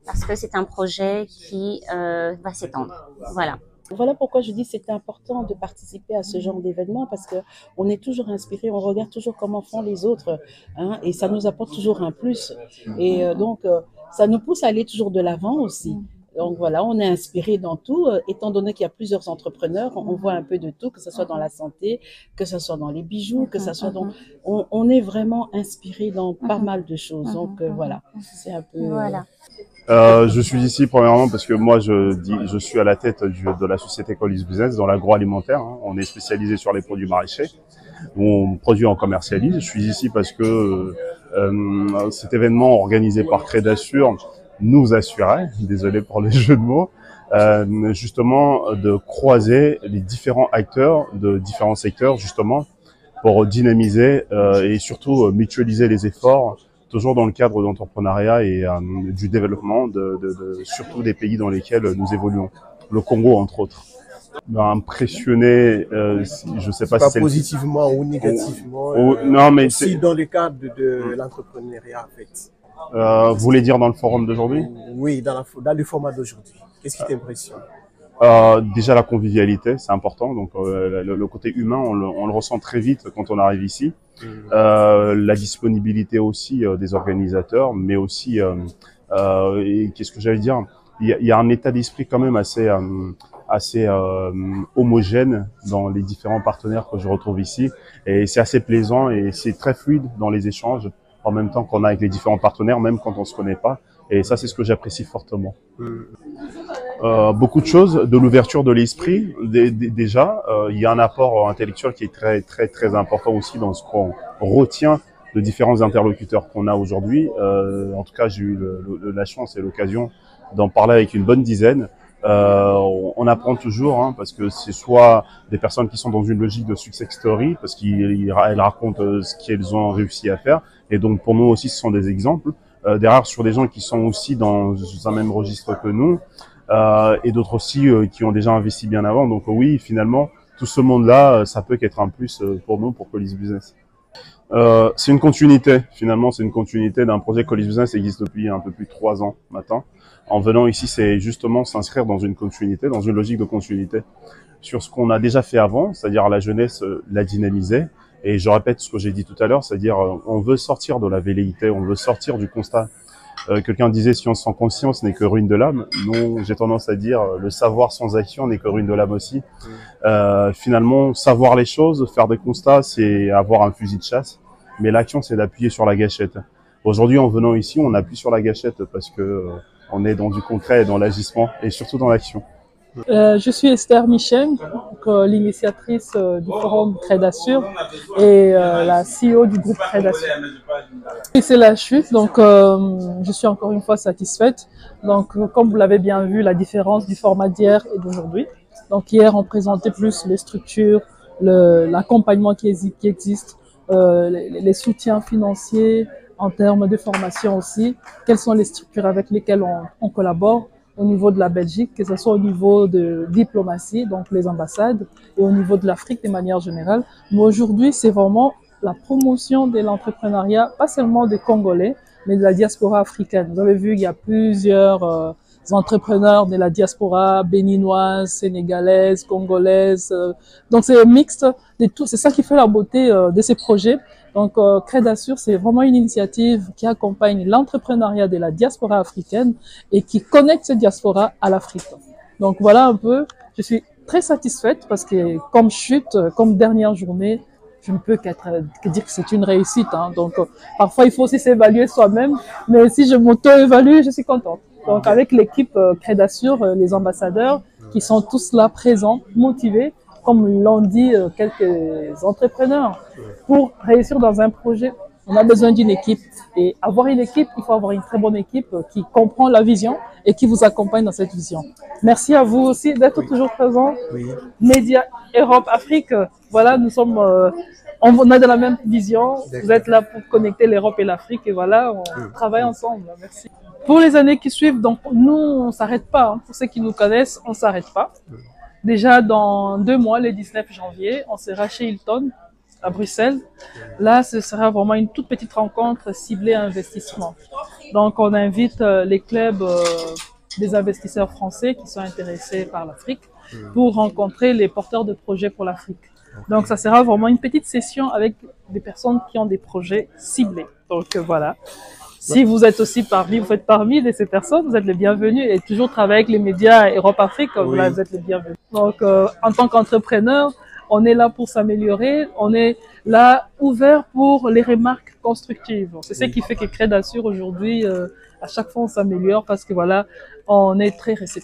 parce que c'est un projet qui va s'étendre. Voilà. Voilà pourquoi je dis que c'est important de participer à ce genre d'événement parce que on est toujours inspiré, on regarde toujours comment font les autres, hein, et ça nous apporte toujours un plus. Et donc, ça nous pousse à aller toujours de l'avant aussi. Donc voilà, on est inspiré dans tout, étant donné qu'il y a plusieurs entrepreneurs, on voit un peu de tout, que ce soit dans la santé, que ce soit dans les bijoux, que ce soit dans... On est vraiment inspiré dans pas mal de choses. Donc voilà, c'est un peu... Voilà. Je suis ici premièrement parce que moi je suis à la tête de la société Collis Business dans l'agroalimentaire. Hein. On est spécialisé sur les produits maraîchers. On produit, on commercialise. Je suis ici parce que cet événement organisé par Crédassure nous assurait, désolé pour les jeux de mots, justement de croiser les différents acteurs de différents secteurs justement pour dynamiser et surtout mutualiser les efforts, toujours dans le cadre d'entrepreneuriat et du développement surtout des pays dans lesquels nous évoluons, le Congo entre autres. Impressionné, je sais pas si c'est positivement ou négativement, non mais aussi dans le cadre de l'entrepreneuriat en fait. Vous voulez dire dans le forum d'aujourd'hui? Oui, dans le format d'aujourd'hui. Qu'est-ce qui t'impressionne? Déjà la convivialité, c'est important. Donc le côté humain, on le ressent très vite quand on arrive ici. La disponibilité aussi des organisateurs, mais aussi et qu'est-ce que j'allais dire? Il y a un état d'esprit quand même assez homogène dans les différents partenaires que je retrouve ici, et c'est assez plaisant et c'est très fluide dans les échanges en même temps qu'on a avec les différents partenaires, même quand on se connaît pas. Et ça, c'est ce que j'apprécie fortement. Beaucoup de choses, de l'ouverture de l'esprit. Déjà, il y a un apport intellectuel qui est très, très, très important aussi dans ce qu'on retient de différents interlocuteurs qu'on a aujourd'hui. En tout cas, j'ai eu la chance et l'occasion d'en parler avec une bonne dizaine. On apprend toujours, hein, parce que c'est soit des personnes qui sont dans une logique de success story, parce qu'elles racontent ce qu'elles ont réussi à faire, et donc pour nous aussi ce sont des exemples. Derrière, sur des gens qui sont aussi dans un même registre que nous, et d'autres aussi qui ont déjà investi bien avant. Donc oui, finalement, tout ce monde-là, ça peut qu'être un plus pour nous, pour Collis Business. C'est une continuité, finalement, c'est une continuité d'un projet Collis Business qui existe depuis un peu plus de 3 ans maintenant. En venant ici, c'est justement s'inscrire dans une continuité, dans une logique de continuité sur ce qu'on a déjà fait avant, c'est-à-dire la jeunesse, la dynamiser. Et je répète ce que j'ai dit tout à l'heure, c'est-à-dire on veut sortir de la velléité, on veut sortir du constat. Quelqu'un disait science sans conscience n'est que ruine de l'âme. Non, j'ai tendance à dire le savoir sans action n'est que ruine de l'âme aussi. Finalement, savoir les choses, faire des constats, c'est avoir un fusil de chasse, mais l'action, c'est d'appuyer sur la gâchette. Aujourd'hui, en venant ici, on appuie sur la gâchette parce que on est dans du concret, dans l'agissement et surtout dans l'action. Je suis Esther Michel, l'initiatrice du forum Crédassure et la CEO du groupe Crédassure. Et c'est la chute, donc je suis encore une fois satisfaite. Donc comme vous l'avez bien vu, la différence du format d'hier et d'aujourd'hui. Donc hier on présentait plus les structures, l'accompagnement qui existe, les soutiens financiers en termes de formation aussi. Quelles sont les structures avec lesquelles on collabore au niveau de la Belgique, que ce soit au niveau de diplomatie, donc les ambassades, et au niveau de l'Afrique de manière générale. Mais aujourd'hui, c'est vraiment la promotion de l'entrepreneuriat, pas seulement des Congolais, mais de la diaspora africaine. Vous avez vu, il y a plusieurs entrepreneurs de la diaspora béninoise, sénégalaise, congolaise. Donc c'est mixte de tout. C'est ça qui fait la beauté de ces projets. Donc Crédassure, c'est vraiment une initiative qui accompagne l'entrepreneuriat de la diaspora africaine et qui connecte cette diaspora à l'Afrique. Donc voilà un peu, je suis très satisfaite parce que comme chute, comme dernière journée, je ne peux que dire que c'est une réussite. Hein. Donc parfois il faut aussi s'évaluer soi-même, mais si je m'auto-évalue, je suis contente. Donc avec l'équipe Crédassure, les ambassadeurs qui sont tous là présents, motivés, comme l'ont dit quelques entrepreneurs, pour réussir dans un projet, on a besoin d'une équipe. Et avoir une équipe, il faut avoir une très bonne équipe qui comprend la vision et qui vous accompagne dans cette vision. Merci à vous aussi d'être toujours présents. Oui. Média Europe Afrique, voilà, nous sommes, on a de la même vision. Vous êtes là pour connecter l'Europe et l'Afrique et voilà, on travaille ensemble. Merci. Pour les années qui suivent, donc nous, on s'arrête pas. Hein. Pour ceux qui nous connaissent, on s'arrête pas. Déjà, dans 2 mois, le 19 janvier, on sera chez Hilton, à Bruxelles. Là, ce sera vraiment une toute petite rencontre ciblée à investissement. Donc, on invite les clubs des investisseurs français qui sont intéressés par l'Afrique pour rencontrer les porteurs de projets pour l'Afrique. Donc, ça sera vraiment une petite session avec des personnes qui ont des projets ciblés. Donc, voilà. Si vous êtes aussi vous faites parmi de ces personnes, vous êtes les bienvenus et toujours travailler avec les médias Europe-Afrique, vous êtes les bienvenus. Donc, en tant qu'entrepreneur, on est là pour s'améliorer, on est là ouvert pour les remarques constructives. C'est ce qui fait que Crédassure aujourd'hui, à chaque fois on s'améliore parce que voilà, on est très réceptif.